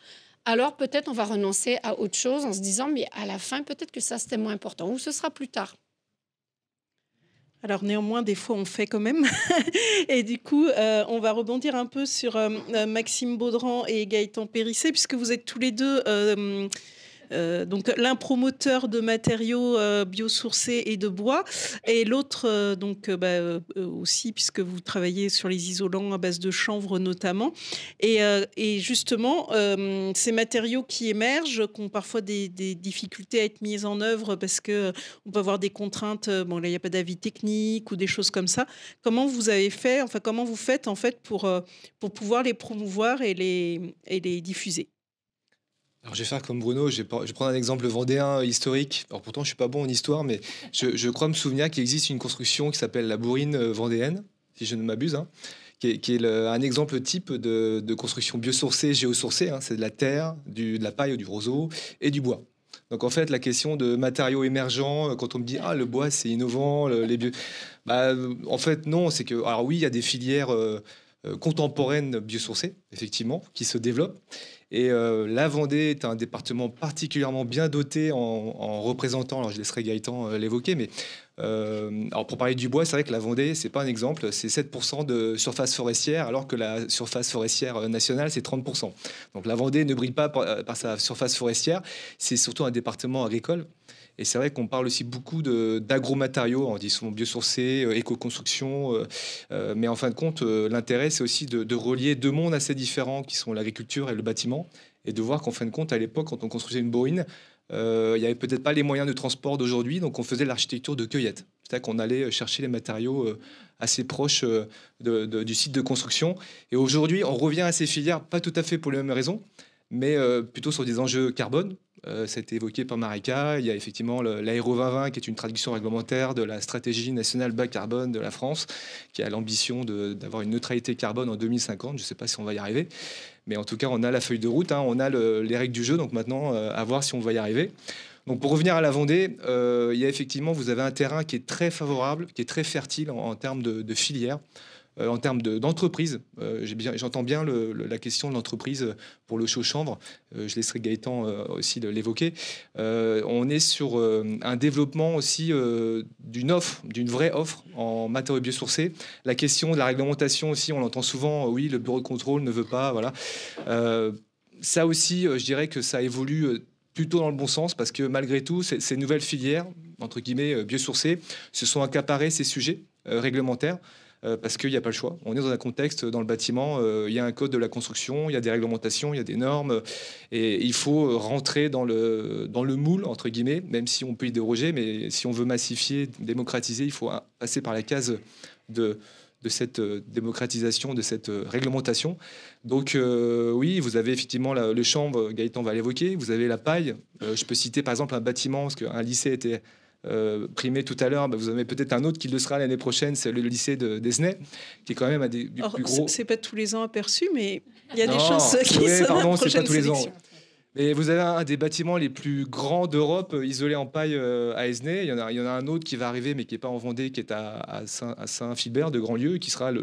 [SPEAKER 5] alors peut-être on va renoncer à autre chose en se disant, mais à la fin, peut-être que ça, c'était moins important, ou ce sera plus tard.
[SPEAKER 1] Alors néanmoins, des fois, on fait quand même. Et du coup, on va rebondir un peu sur Maxime Baudran et Gaëtan Périssé, puisque vous êtes tous les deux... donc l'un promoteur de matériaux biosourcés et de bois et l'autre aussi puisque vous travaillez sur les isolants à base de chanvre notamment et justement ces matériaux qui émergent qui ont parfois des difficultés à être mis en œuvre parce que on peut avoir des contraintes, là il n'y a pas d'avis technique ou des choses comme ça. Comment vous avez fait, comment vous faites en fait pour pouvoir les promouvoir et les diffuser?
[SPEAKER 7] Alors, je vais faire comme Bruno, je vais prendre un exemple vendéen historique. Alors pourtant, je ne suis pas bon en histoire, mais je crois me souvenir qu'il existe une construction qui s'appelle la bourrine vendéenne, si je ne m'abuse, qui est un exemple type de construction biosourcée, géosourcée. C'est de la terre, de la paille ou du roseau et du bois. Donc en fait, la question de matériaux émergents, quand on me dit « Ah, le bois, c'est innovant, les bio... », en fait, non, c'est que... Alors oui, il y a des filières contemporaines biosourcées, effectivement, qui se développent. Et la Vendée est un département particulièrement bien doté en représentants. Alors je laisserai Gaëtan l'évoquer, mais alors pour parler du bois, c'est vrai que la Vendée, c'est pas un exemple, c'est 7% de surface forestière, alors que la surface forestière nationale, c'est 30%. Donc la Vendée ne brille pas par sa surface forestière, c'est surtout un département agricole. Et c'est vrai qu'on parle aussi beaucoup d'agromatériaux, ils sont biosourcés, éco-construction, mais en fin de compte, l'intérêt, c'est aussi de relier deux mondes assez différents, qui sont l'agriculture et le bâtiment, et de voir qu'en fin de compte, à l'époque, quand on construisait une bourrine, Il n'y avait peut-être pas les moyens de transport d'aujourd'hui, donc on faisait l'architecture de cueillette. C'est-à-dire qu'on allait chercher les matériaux assez proches du site de construction. Et aujourd'hui, on revient à ces filières, pas tout à fait pour les mêmes raisons, mais plutôt sur des enjeux carbone. Ça a été évoqué par Marika. Il y a effectivement l'Aéro 2020, qui est une traduction réglementaire de la stratégie nationale bas carbone de la France, qui a l'ambition d'avoir une neutralité carbone en 2050. Je ne sais pas si on va y arriver, mais en tout cas, on a la feuille de route, hein, on a les règles du jeu. Donc maintenant, à voir si on va y arriver. Donc pour revenir à la Vendée, il y a effectivement, vous avez un terrain qui est très favorable, qui est très fertile en termes de filière. En termes d'entreprise, j'entends bien la question de l'entreprise pour le chaud-chanvre. Je laisserai Gaëtan aussi l'évoquer. On est sur un développement aussi d'une vraie offre en matériaux biosourcés. La question de la réglementation aussi, on l'entend souvent. Oui, le bureau de contrôle ne veut pas. Voilà. Ça aussi, je dirais que ça évolue plutôt dans le bon sens, parce que malgré tout, ces nouvelles filières, entre guillemets, biosourcées, se sont accaparées ces sujets réglementaires. Parce qu'il n'y a pas le choix. On est dans un contexte, dans le bâtiment, il y a un code de la construction, il y a des réglementations, il y a des normes, et il faut rentrer dans le moule, entre guillemets, même si on peut y déroger, mais si on veut massifier, démocratiser, il faut passer par la case de cette démocratisation, de cette réglementation. Donc oui, vous avez effectivement le chanvre, Gaëtan va l'évoquer, vous avez la paille. Je peux citer par exemple un bâtiment, parce qu'un lycée était primé tout à l'heure, vous avez peut-être un autre qui le sera l'année prochaine, c'est le lycée d'Esnay, qui est quand même un des plus gros.
[SPEAKER 1] C'est pas tous les ans aperçu, mais il y a des chances qui
[SPEAKER 7] oui,
[SPEAKER 1] sont
[SPEAKER 7] pardon,
[SPEAKER 1] la
[SPEAKER 7] c'est pas
[SPEAKER 1] prochaine
[SPEAKER 7] tous les
[SPEAKER 1] sélection.
[SPEAKER 7] ans. Mais vous avez un des bâtiments les plus grands d'Europe, isolé en paille à Esnay. Il y en a un autre qui va arriver, mais qui n'est pas en Vendée, qui est à Saint-Philbert de Grandlieu, qui sera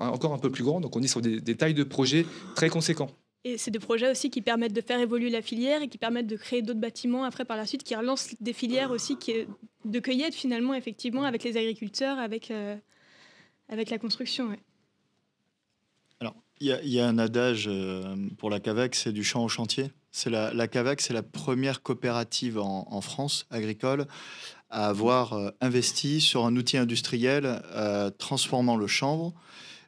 [SPEAKER 7] encore un peu plus grand. Donc on est sur des tailles de projets très conséquents.
[SPEAKER 2] Et c'est des projets aussi qui permettent de faire évoluer la filière et qui permettent de créer d'autres bâtiments après par la suite, qui relancent des filières aussi de cueillette finalement, effectivement, avec les agriculteurs, avec la construction. Ouais.
[SPEAKER 8] Alors, il y a un adage pour la CAVEC, c'est du champ au chantier. La CAVEC, c'est la première coopérative en France agricole à avoir investi sur un outil industriel transformant le chanvre,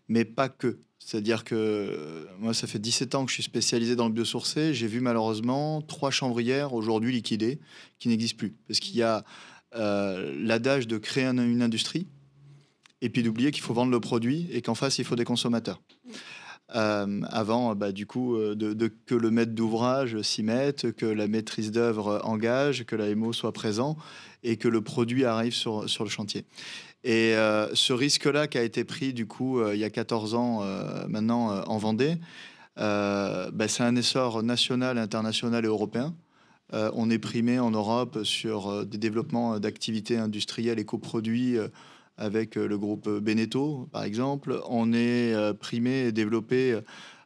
[SPEAKER 8] mais pas que. C'est-à-dire que moi, ça fait 17 ans que je suis spécialisé dans le biosourcé. J'ai vu malheureusement 3 chanvrières aujourd'hui liquidées qui n'existent plus. Parce qu'il y a l'adage de créer une industrie et puis d'oublier qu'il faut vendre le produit et qu'en face, il faut des consommateurs. Avant, du coup, que le maître d'ouvrage s'y mette, que la maîtrise d'œuvre engage, que la MO soit présent et que le produit arrive sur le chantier. Et ce risque-là qui a été pris, du coup, il y a 14 ans maintenant en Vendée, c'est un essor national, international et européen. On est primé en Europe sur des développements d'activités industrielles et coproduits avec le groupe Beneteau, par exemple. On est primé et développé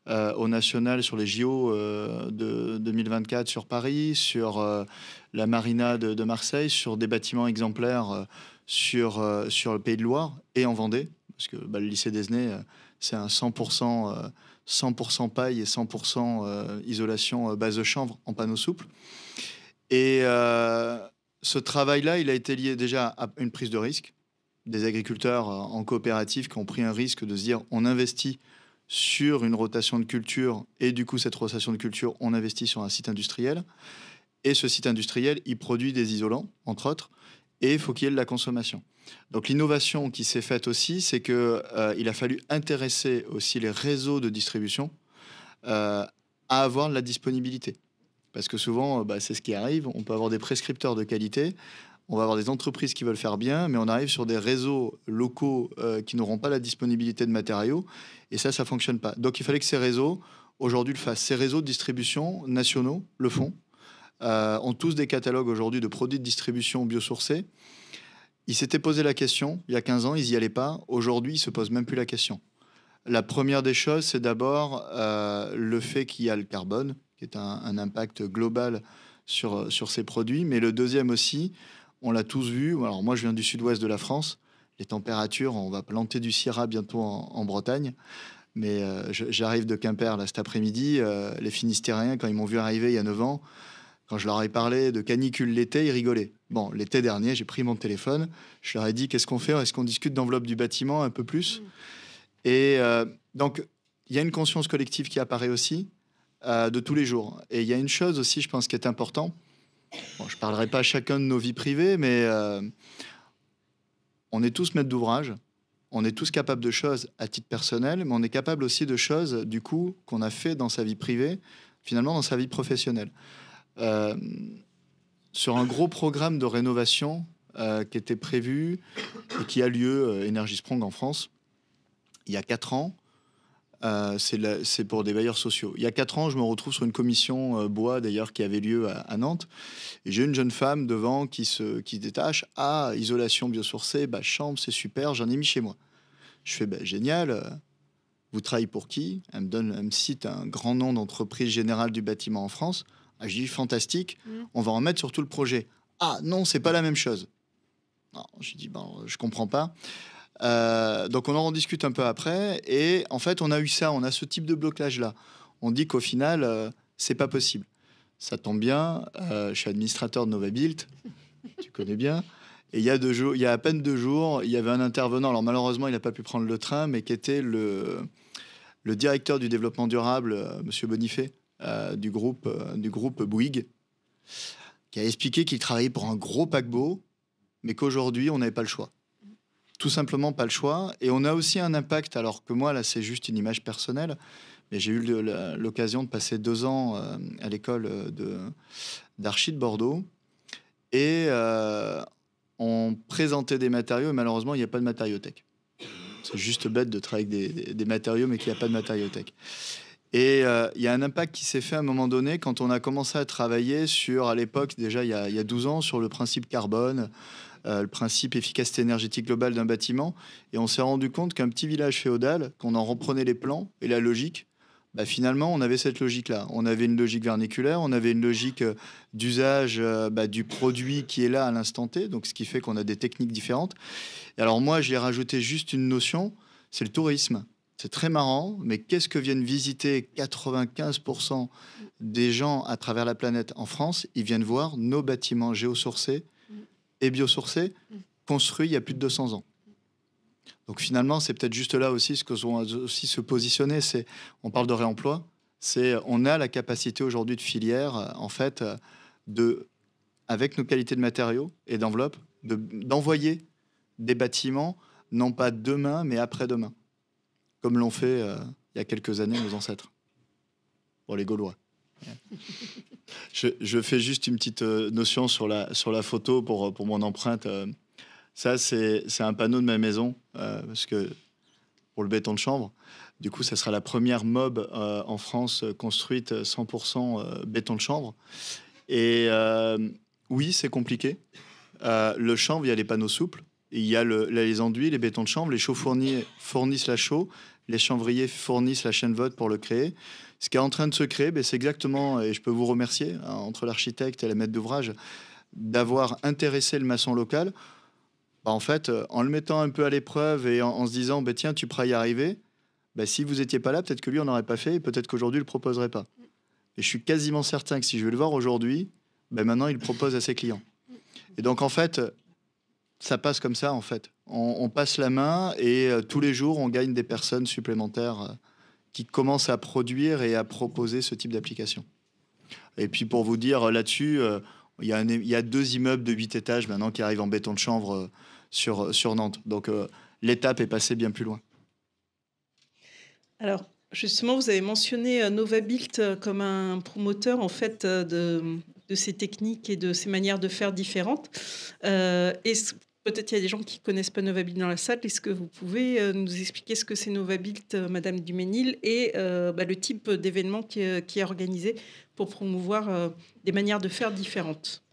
[SPEAKER 8] au national sur les JO de 2024 sur Paris, sur la marina de Marseille, sur des bâtiments exemplaires sur le Pays de Loire et en Vendée, parce que le lycée d'Esnay, c'est un 100% paille et 100% isolation base de chanvre en panneaux souples. Et ce travail-là, il a été lié déjà à une prise de risque des agriculteurs en coopérative qui ont pris un risque de se dire on investit sur une rotation de culture et du coup cette rotation de culture, on investit sur un site industriel. Et ce site industriel, il produit des isolants, entre autres, et il faut qu'il y ait de la consommation. Donc l'innovation qui s'est faite aussi, c'est qu'il a fallu intéresser aussi les réseaux de distribution à avoir de la disponibilité. Parce que souvent, c'est ce qui arrive, on peut avoir des prescripteurs de qualité, on va avoir des entreprises qui veulent faire bien, mais on arrive sur des réseaux locaux qui n'auront pas la disponibilité de matériaux, et ça ne fonctionne pas. Donc il fallait que ces réseaux, aujourd'hui, le fassent. Ces réseaux de distribution nationaux le font. Ont tous des catalogues aujourd'hui de produits de distribution biosourcés. Ils s'étaient posé la question, il y a 15 ans, ils n'y allaient pas. Aujourd'hui, ils ne se posent même plus la question. La première des choses, c'est d'abord le fait qu'il y a le carbone, qui est un impact global sur ces produits. Mais le deuxième aussi, on l'a tous vu. Alors moi, je viens du sud-ouest de la France. Les températures, on va planter du Syrah bientôt en Bretagne. Mais j'arrive de Quimper là, cet après-midi. Les Finistériens, quand ils m'ont vu arriver il y a 9 ans, quand je leur ai parlé de canicule l'été, ils rigolaient. Bon, l'été dernier, j'ai pris mon téléphone. Je leur ai dit, qu'est-ce qu'on fait? Est-ce qu'on discute d'enveloppe du bâtiment un peu plus? Et donc, il y a une conscience collective qui apparaît aussi de tous les jours. Et il y a une chose aussi, je pense, qui est important, Bon, je ne parlerai pas chacun de nos vies privées, mais on est tous maîtres d'ouvrage. On est tous capables de choses à titre personnel, mais on est capable aussi de choses, du coup, qu'on a fait dans sa vie privée, finalement dans sa vie professionnelle. Sur un gros programme de rénovation qui était prévu et qui a lieu, Energy Sprong en France, il y a 4 ans, c'est pour des bailleurs sociaux. Il y a 4 ans, je me retrouve sur une commission bois, d'ailleurs, qui avait lieu à Nantes. Et j'ai une jeune femme devant qui se détache. Ah, isolation biosourcée, chambre, c'est super, j'en ai mis chez moi. Je fais, génial, vous travaillez pour qui? Elle me cite un grand nom d'entreprise générale du bâtiment en France. Ah, je dis, fantastique, on va en mettre sur tout le projet. Ah, non, c'est pas la même chose. Non, je dis, je comprends pas. Donc on en discute un peu après et en fait on a ce type de blocage là. On dit qu'au final c'est pas possible. Ça tombe bien, je suis administrateur de Novabuild, tu connais bien. Et il y a à peine 2 jours, il y avait un intervenant. Alors malheureusement il n'a pas pu prendre le train, mais qui était le directeur du développement durable, Monsieur Bonifay, du groupe Bouygues, qui a expliqué qu'il travaillait pour un gros paquebot, mais qu'aujourd'hui on n'avait pas le choix. Tout simplement pas le choix. Et on a aussi un impact, alors que moi, là, c'est juste une image personnelle, mais j'ai eu l'occasion de passer 2 ans à l'école d'archi de Bordeaux. Et on présentait des matériaux, et malheureusement, il n'y a pas de matériothèque. C'est juste bête de travailler avec des matériaux, mais qu'il n'y a pas de matériothèque. Et il y a un impact qui s'est fait à un moment donné quand on a commencé à travailler sur, à l'époque, déjà il y a 12 ans, sur le principe carbone, le principe efficacité énergétique globale d'un bâtiment. Et on s'est rendu compte qu'un petit village féodal, qu'on en reprenait les plans et la logique, finalement, on avait cette logique-là. On avait une logique verniculaire, on avait une logique d'usage du produit qui est là à l'instant T, donc ce qui fait qu'on a des techniques différentes. Et alors moi, j'ai rajouté juste une notion, c'est le tourisme. C'est très marrant, mais qu'est-ce que viennent visiter 95% des gens à travers la planète en France? Ils viennent voir nos bâtiments géosourcés et biosourcés construits il y a plus de 200 ans. Donc finalement, c'est peut-être juste là aussi ce que doit aussi se positionner. On parle de réemploi. On a la capacité aujourd'hui de filière, en fait, avec nos qualités de matériaux et d'enveloppes, d'envoyer des bâtiments, non pas demain, mais après-demain, comme l'ont fait il y a quelques années nos ancêtres. Bon, les Gaulois. Je fais juste une petite notion sur la photo pour mon empreinte. Ça, c'est un panneau de ma maison, parce que pour le béton de chanvre. Du coup, ça sera la première mob en France construite 100% béton de chanvre. Et oui, c'est compliqué. Le chanvre, il y a les panneaux souples. Il y a les enduits, les bétons de chanvre. Les chaux fournissent la chaux. Les chanvriers fournissent la chaîne vote pour le créer. Ce qui est en train de se créer, c'est exactement, et je peux vous remercier, entre l'architecte et la maître d'ouvrage, d'avoir intéressé le maçon local. En fait, en le mettant un peu à l'épreuve et en se disant, tiens, tu pourras y arriver, si vous n'étiez pas là, peut-être que lui, on n'aurait pas fait et peut-être qu'aujourd'hui, il ne le proposerait pas. Et je suis quasiment certain que si je vais le voir aujourd'hui, maintenant, il le propose à ses clients. Et donc, en fait, ça passe comme ça, en fait. On passe la main et tous les jours, on gagne des personnes supplémentaires qui commencent à produire et à proposer ce type d'application. Et puis, pour vous dire là-dessus, il y a 2 immeubles de 8 étages maintenant qui arrivent en béton de chanvre sur Nantes. Donc, l'étape est passée bien plus loin.
[SPEAKER 1] Alors, justement, vous avez mentionné Novabuild comme un promoteur, en fait, de ces techniques et de ces manières de faire différentes. Peut-être il y a des gens qui ne connaissent pas Novabuild dans la salle. Est-ce que vous pouvez nous expliquer ce que c'est Novabuild, Madame Duménil, et le type d'événement qui est organisé pour promouvoir des manières de faire différentes?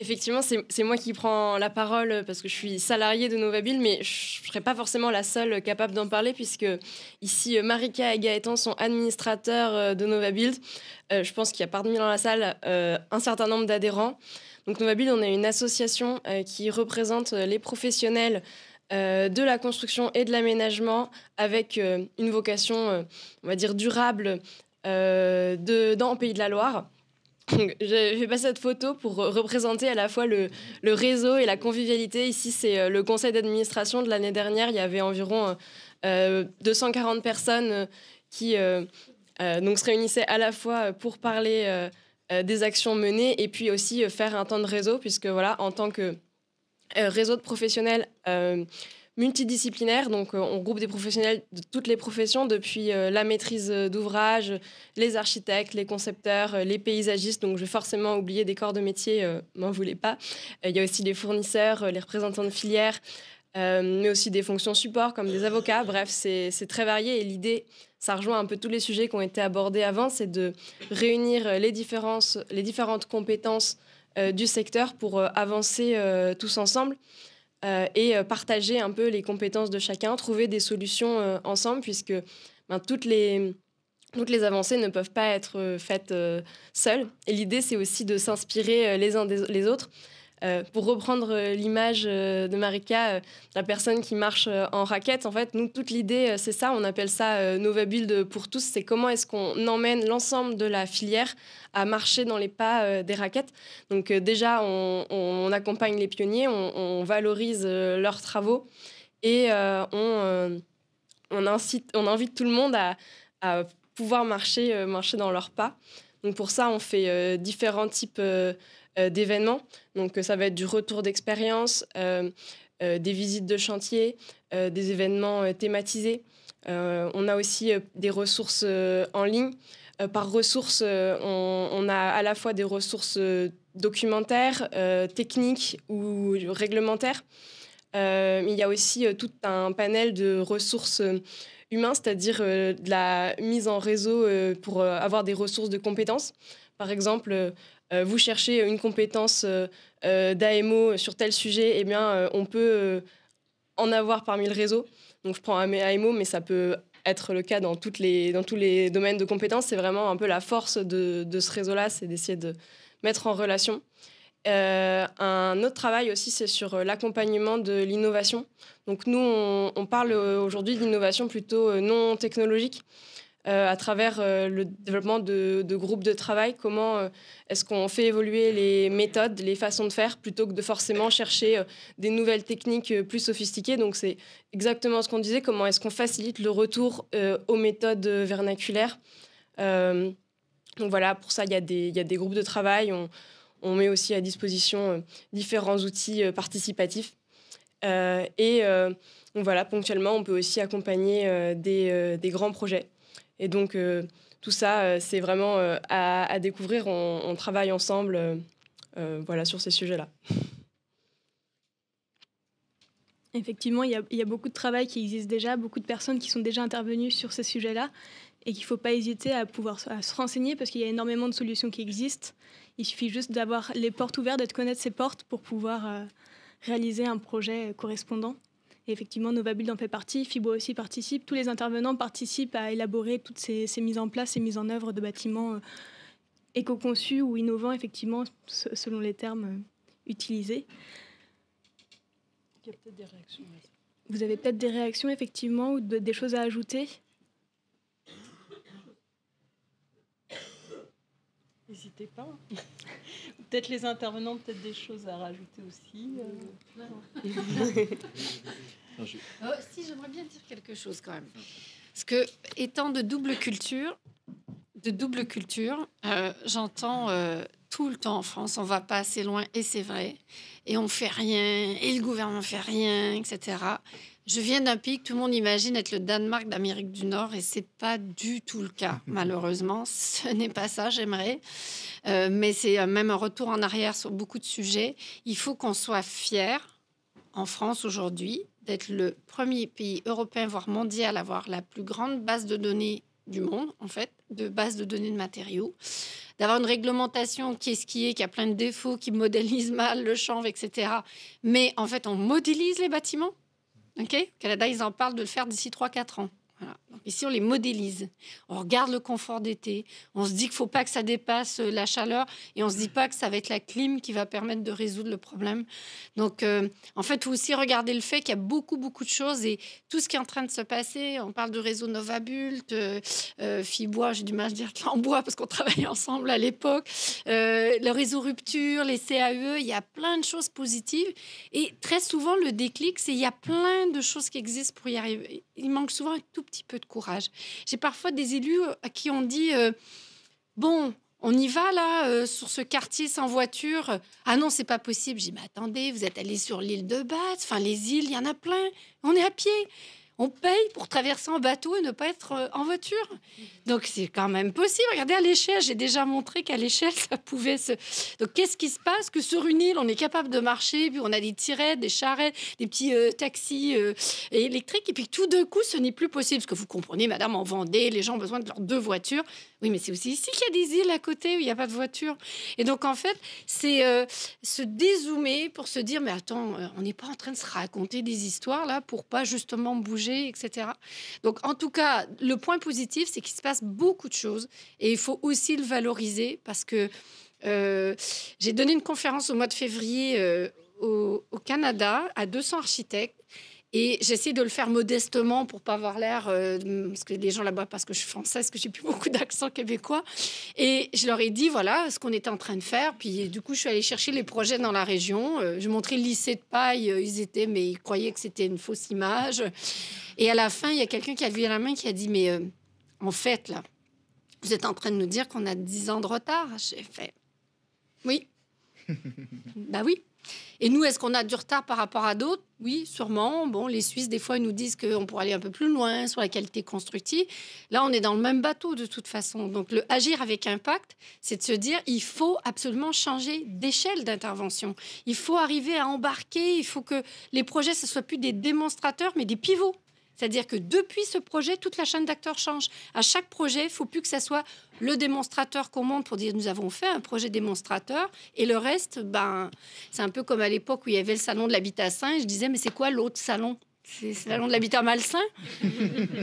[SPEAKER 9] Effectivement, c'est moi qui prends la parole parce que je suis salariée de Novabuild, mais je ne serai pas forcément la seule capable d'en parler puisque ici, Marika et Gaëtan sont administrateurs de Novabuild. Je pense qu'il y a parmi dans la salle un certain nombre d'adhérents. Donc Novabuild, on est une association qui représente les professionnels de la construction et de l'aménagement avec une vocation, on va dire, durable dans le Pays de la Loire. Donc, j'ai fait passer cette photo pour représenter à la fois le réseau et la convivialité. Ici, c'est le conseil d'administration de l'année dernière. Il y avait environ 240 personnes qui donc se réunissaient à la fois pour parler des actions menées et puis aussi faire un temps de réseau, puisque voilà, en tant que réseau de professionnels multidisciplinaires, donc on regroupe des professionnels de toutes les professions, depuis la maîtrise d'ouvrage, les architectes, les concepteurs, les paysagistes, donc je vais forcément oublier des corps de métier, m'en voulez pas. Il y a aussi les fournisseurs, les représentants de filières, mais aussi des fonctions support comme des avocats. Bref, c'est très varié et l'idée, ça rejoint un peu tous les sujets qui ont été abordés avant, c'est de réunir les différentes compétences du secteur pour avancer tous ensemble et partager un peu les compétences de chacun, trouver des solutions ensemble, puisque toutes les avancées ne peuvent pas être faites seules. Et l'idée, c'est aussi de s'inspirer les uns des autres. Pour reprendre l'image de Marika, la personne qui marche en raquette, en fait, nous, toute l'idée, c'est ça, on appelle ça Novabuild pour tous, c'est comment est-ce qu'on emmène l'ensemble de la filière à marcher dans les pas des raquettes. Donc déjà, on accompagne les pionniers, on valorise leurs travaux et on invite tout le monde à pouvoir marcher dans leurs pas. Donc pour ça, on fait différents types d'événements. Donc ça va être du retour d'expérience, des visites de chantier, des événements thématisés. On a aussi des ressources en ligne. Par ressources, on a à la fois des ressources documentaires, techniques ou réglementaires. Il y a aussi tout un panel de ressources humaines, c'est-à-dire de la mise en réseau pour avoir des ressources de compétences. Par exemple, vous cherchez une compétence d'AMO sur tel sujet, eh bien, on peut en avoir parmi le réseau. Donc, je prends AMO, mais ça peut être le cas dans tous les domaines de compétences. C'est vraiment un peu la force de ce réseau-là, c'est d'essayer de mettre en relation. Un autre travail aussi, c'est sur l'accompagnement de l'innovation. Donc, nous, on parle aujourd'hui d'innovation plutôt non technologique. À travers le développement de groupes de travail, comment est-ce qu'on fait évoluer les méthodes, les façons de faire, plutôt que de forcément chercher des nouvelles techniques plus sophistiquées. Donc c'est exactement ce qu'on disait, comment est-ce qu'on facilite le retour aux méthodes vernaculaires. Donc voilà, pour ça, il y a des groupes de travail. On met aussi à disposition différents outils participatifs. Donc voilà, ponctuellement, on peut aussi accompagner des grands projets. Et donc, tout ça, c'est vraiment à découvrir. On travaille ensemble voilà, sur ces sujets-là.
[SPEAKER 2] Effectivement, il y a beaucoup de travail qui existe déjà, beaucoup de personnes qui sont déjà intervenues sur ces sujets-là et qu'il ne faut pas hésiter à se renseigner parce qu'il y a énormément de solutions qui existent. Il suffit juste d'avoir les portes ouvertes, de connaître ces portes pour pouvoir réaliser un projet correspondant. Et effectivement, Novabuild en fait partie, FIBO aussi participe. Tous les intervenants participent à élaborer toutes ces mises en place, ces mises en œuvre de bâtiments éco-conçus ou innovants, effectivement, selon les termes utilisés.
[SPEAKER 1] Il y a peut-être des réactions.
[SPEAKER 2] Vous avez peut-être des réactions, effectivement, ou des choses à ajouter ?
[SPEAKER 1] N'hésitez pas. Peut-être les intervenants, peut-être des choses à rajouter aussi.
[SPEAKER 5] Si, j'aimerais bien dire quelque chose quand même. Parce que, étant de double culture, j'entends tout le temps en France, on va pas assez loin, et c'est vrai, et on fait rien, et le gouvernement fait rien, etc. Je viens d'un pays que tout le monde imagine être le Danemark d'Amérique du Nord, et c'est pas du tout le cas, malheureusement. Ce n'est pas ça, j'aimerais. Mais c'est même un retour en arrière sur beaucoup de sujets. Il faut qu'on soit fiers, en France aujourd'hui, d'être le premier pays européen, voire mondial, à avoir la plus grande base de données du monde, en fait, de base de données de matériaux, d'avoir une réglementation qui a plein de défauts, qui modélise mal le chanvre, etc. Mais en fait, on modélise les bâtiments. Okay. Au Canada, ils en parlent de le faire d'ici 3-4 ans. Voilà. Donc ici, on les modélise. On regarde le confort d'été. On se dit qu'il ne faut pas que ça dépasse la chaleur. Et on ne se dit pas que ça va être la clim qui va permettre de résoudre le problème. Donc, en fait, il faut aussi regarder le fait qu'il y a beaucoup, beaucoup de choses. Et tout ce qui est en train de se passer, on parle de réseau Novabuild, Fibois, j'ai du mal à dire Clambois parce qu'on travaillait ensemble à l'époque, le réseau Rupture, les CAE, il y a plein de choses positives. Et très souvent, le déclic, c'est qu'il y a plein de choses qui existent pour y arriver. Il manque souvent un tout petit peu de courage. J'ai parfois des élus à qui on dit bon, on y va là, sur ce quartier sans voiture. Ah non, c'est pas possible. J'ai dit, mais attendez, vous êtes allés sur l'île de Bath, enfin les îles, il y en a plein. On est à pied. On paye pour traverser en bateau et ne pas être en voiture. Donc, c'est quand même possible. Regardez à l'échelle, j'ai déjà montré qu'à l'échelle, ça pouvait se... Donc, qu'est-ce qui se passe? Que sur une île, on est capable de marcher, puis on a des tirettes, des charrettes, des petits taxis électriques, et puis tout d'un coup, ce n'est plus possible. Parce que vous comprenez, madame, en Vendée, les gens ont besoin de leurs 2 voitures. Oui, mais c'est aussi ici qu'il y a des îles à côté où il n'y a pas de voiture. Et donc, en fait, c'est se dézoomer pour se dire, mais attends, on n'est pas en train de se raconter des histoires, là, pour pas justement bouger, etc. Donc, en tout cas, le point positif, c'est qu'il se passe beaucoup de choses. Et il faut aussi le valoriser parce que j'ai donné une conférence au mois de février au Canada à 200 architectes. Et j'essaie de le faire modestement pour pas avoir l'air, parce que les gens là-bas, parce que je suis française, que j'ai plus beaucoup d'accent québécois. Et je leur ai dit, voilà, ce qu'on était en train de faire. Puis du coup, je suis allée chercher les projets dans la région. Je montrais le lycée de Paille. Ils étaient, mais ils croyaient que c'était une fausse image. Et à la fin, il y a quelqu'un qui a levé la main qui a dit, mais en fait, là, vous êtes en train de nous dire qu'on a 10 ans de retard. J'ai fait, oui. Bah oui. Et nous, est-ce qu'on a du retard par rapport à d'autres? Oui, sûrement. Bon, les Suisses, des fois, ils nous disent qu'on pourrait aller un peu plus loin sur la qualité constructive. Là, on est dans le même bateau, de toute façon. Donc, le agir avec impact, c'est de se dire, il faut absolument changer d'échelle d'intervention. Il faut arriver à embarquer. Il faut que les projets, ce ne soient plus des démonstrateurs, mais des pivots. C'est-à-dire que depuis ce projet, toute la chaîne d'acteurs change. À chaque projet, il ne faut plus que ça soit le démonstrateur qu'on monte pour dire nous avons fait un projet démonstrateur et le reste, ben, c'est un peu comme à l'époque où il y avait le salon de l'habitat sain et je disais mais c'est quoi l'autre salon? C'est le salon de l'habitat malsain.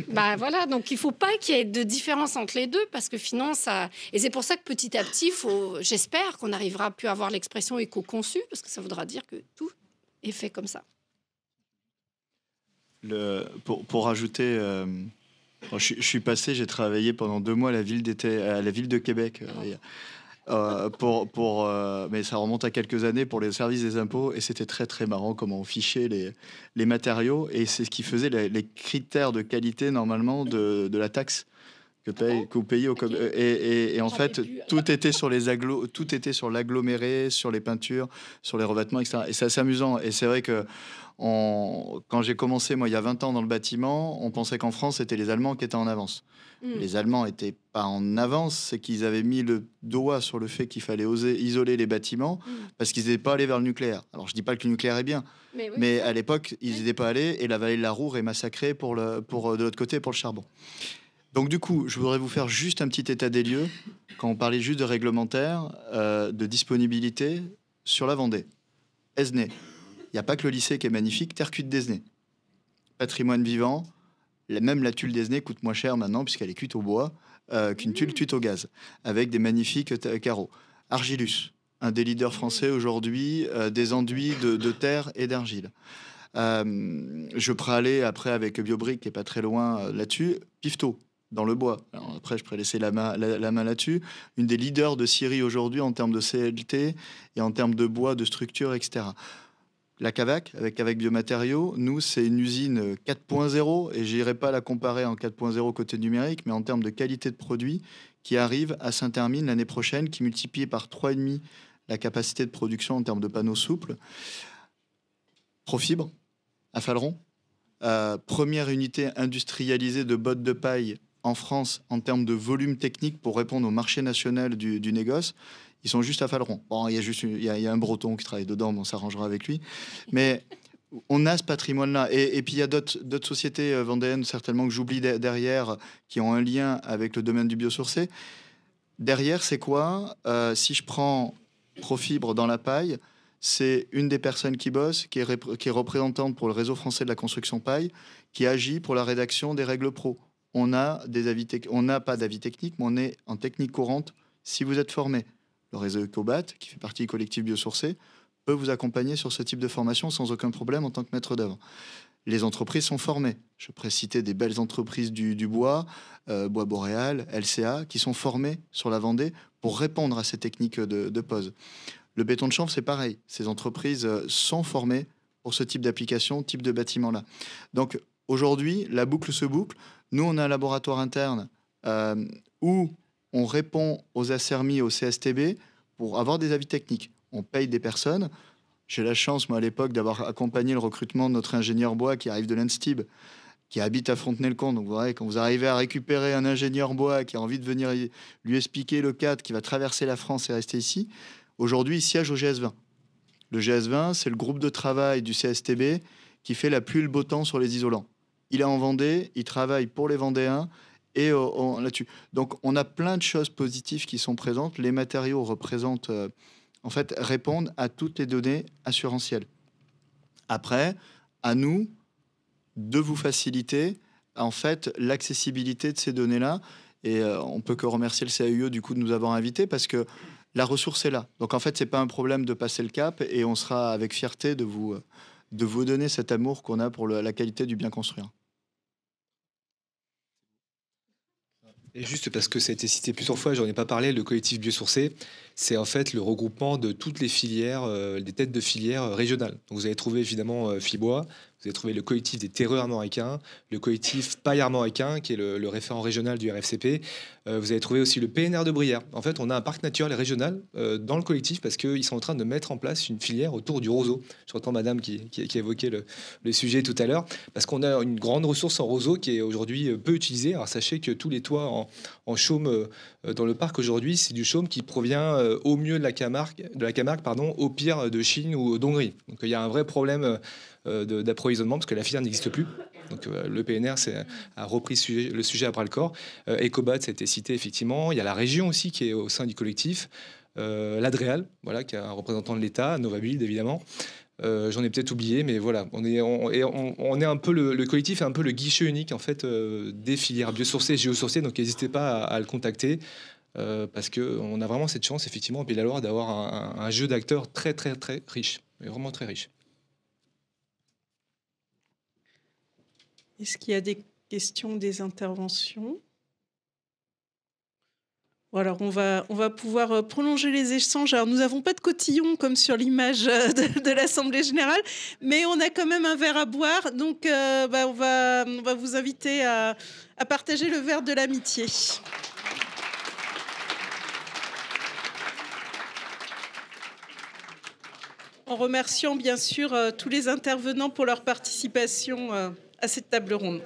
[SPEAKER 5] Ben voilà, donc il ne faut pas qu'il y ait de différence entre les deux parce que sinon ça... Et c'est pour ça que petit à petit, j'espère qu'on arrivera plus à avoir l'expression éco-conçu parce que ça voudra dire que tout est fait comme ça.
[SPEAKER 8] Pour rajouter, je suis passé, j'ai travaillé pendant 2 mois à la ville de Québec. Mais ça remonte à quelques années pour les services des impôts et c'était très très marrant comment on fichait les matériaux et c'est ce qui faisait les critères de qualité normalement de la taxe que vous payez et en fait tout était sur tout était sur l'aggloméré, sur les peintures, sur les revêtements, etc. Et c'est assez amusant et c'est vrai que quand j'ai commencé, moi, il y a 20 ans dans le bâtiment, on pensait qu'en France, c'était les Allemands qui étaient en avance. Les Allemands n'étaient pas en avance, c'est qu'ils avaient mis le doigt sur le fait qu'il fallait oser isoler les bâtiments parce qu'ils n'étaient pas allés vers le nucléaire. Alors, je ne dis pas que le nucléaire est bien, mais à l'époque, ils n'étaient pas allés et la vallée de la Roure est massacrée de l'autre côté pour le charbon. Donc, du coup, je voudrais vous faire juste un petit état des lieux quand on parlait juste de réglementaire, de disponibilité sur la Vendée. Esnay. Il n'y a pas que le lycée qui est magnifique, terre cuite d'Esnay. Patrimoine vivant, même la tuile d'Esnay coûte moins cher maintenant puisqu'elle est cuite au bois qu'une tuile cuite au gaz, avec des magnifiques carreaux. Argilus, un des leaders français aujourd'hui des enduits de terre et d'argile. Je pourrais aller après avec Biobrick, qui n'est pas très loin là-dessus. Pifto, dans le bois. Alors après, je pourrais laisser la main là-dessus. Une des leaders de Syrie aujourd'hui en termes de CLT et en termes de bois, de structure, etc. La Cavac, avec Biomatériaux, nous, c'est une usine 4.0, et je n'irai pas la comparer en 4.0 côté numérique, mais en termes de qualité de produit, qui arrive à Saint-Hermine l'année prochaine, qui multiplie par 3,5 la capacité de production en termes de panneaux souples. Profibre, à Faleron, première unité industrialisée de bottes de paille en France en termes de volume technique pour répondre au marché national du négoce. Ils sont juste à Faleron. Bon, il y a un Breton qui travaille dedans, on s'arrangera avec lui. Mais on a ce patrimoine-là. Et puis, il y a d'autres sociétés vendéennes, certainement, que j'oublie derrière, qui ont un lien avec le domaine du biosourcé. Derrière, c'est quoi? Si je prends Profibre dans la paille, c'est une des personnes qui bosse, qui est représentante pour le réseau français de la construction paille, qui agit pour la rédaction des règles pro. On n'a pas d'avis technique, mais on est en technique courante si vous êtes formé. Le réseau Ecobat, qui fait partie du collectif biosourcé, peut vous accompagner sur ce type de formation sans aucun problème en tant que maître d'œuvre. Les entreprises sont formées. Je pourrais citer des belles entreprises du bois, Bois Boréal, LCA, qui sont formées sur la Vendée pour répondre à ces techniques de pose. Le béton de chanvre, c'est pareil. Ces entreprises sont formées pour ce type d'application, type de bâtiment-là. Donc aujourd'hui, la boucle se boucle. Nous, on a un laboratoire interne où on répond aux ASERMI, au CSTB pour avoir des avis techniques. On paye des personnes. J'ai la chance, moi, à l'époque, d'avoir accompagné le recrutement de notre ingénieur bois qui arrive de l'ENSTIB, qui habite à Fontenay-le-Comte. Donc, vous voyez, quand vous arrivez à récupérer un ingénieur bois qui a envie de venir lui expliquer le cadre, qui va traverser la France et rester ici, aujourd'hui, il siège au GS20. Le GS20, c'est le groupe de travail du CSTB qui fait la pluie et le beau temps sur les isolants. Il est en Vendée, il travaille pour les Vendéens et là-dessus. Donc, on a plein de choses positives qui sont présentes. Les matériaux représentent, en fait, répondent à toutes les données assurantielles. Après, à nous de vous faciliter, en fait, l'accessibilité de ces données-là. Et on peut que remercier le CAUE, du coup, de nous avoir invités parce que la ressource est là. Donc, en fait, c'est pas un problème de passer le cap et on sera avec fierté de vous donner cet amour qu'on a pour la qualité du bien construire.
[SPEAKER 7] Et juste parce que ça a été cité plusieurs fois, j'en ai pas parlé, le collectif biosourcé, c'est en fait le regroupement de toutes les filières, des têtes de filières régionales. Donc vous avez trouvé évidemment Fibois, vous avez trouvé le collectif des terreux armoricains, le collectif paille armoricain, qui est le référent régional du RFCP. Vous avez trouvé aussi le PNR de Brière. En fait, on a un parc naturel régional dans le collectif parce qu'ils sont en train de mettre en place une filière autour du roseau. J'entends madame qui évoquait le sujet tout à l'heure, parce qu'on a une grande ressource en roseau qui est aujourd'hui peu utilisée. Alors sachez que tous les toits en chaume dans le parc aujourd'hui, c'est du chaume qui provient au mieux de la Camargue, au pire de Chine ou d'Hongrie. Donc il y a un vrai problème d'approvisionnement parce que la filière n'existe plus. Donc le PNR a repris le sujet à bras le corps. Ecobat, ça a été cité effectivement. Il y a la région aussi qui est au sein du collectif. L'Adréal, voilà, qui est un représentant de l'État, Novabuild évidemment. J'en ai peut-être oublié, mais voilà, on est un peu le collectif est un peu le guichet unique en fait des filières biosourcées, géosourcées. Donc n'hésitez pas à le contacter. Parce qu'on a vraiment cette chance, effectivement, en Pays de la Loire, d'avoir un jeu d'acteurs très, très, très riche, mais vraiment très riche.
[SPEAKER 1] Est-ce qu'il y a des questions, des interventions ? Bon, alors, on va pouvoir prolonger les échanges. Alors, nous n'avons pas de cotillon comme sur l'image de l'Assemblée générale, mais on a quand même un verre à boire. Donc, on va vous inviter à partager le verre de l'amitié. En remerciant bien sûr tous les intervenants pour leur participation à cette table ronde.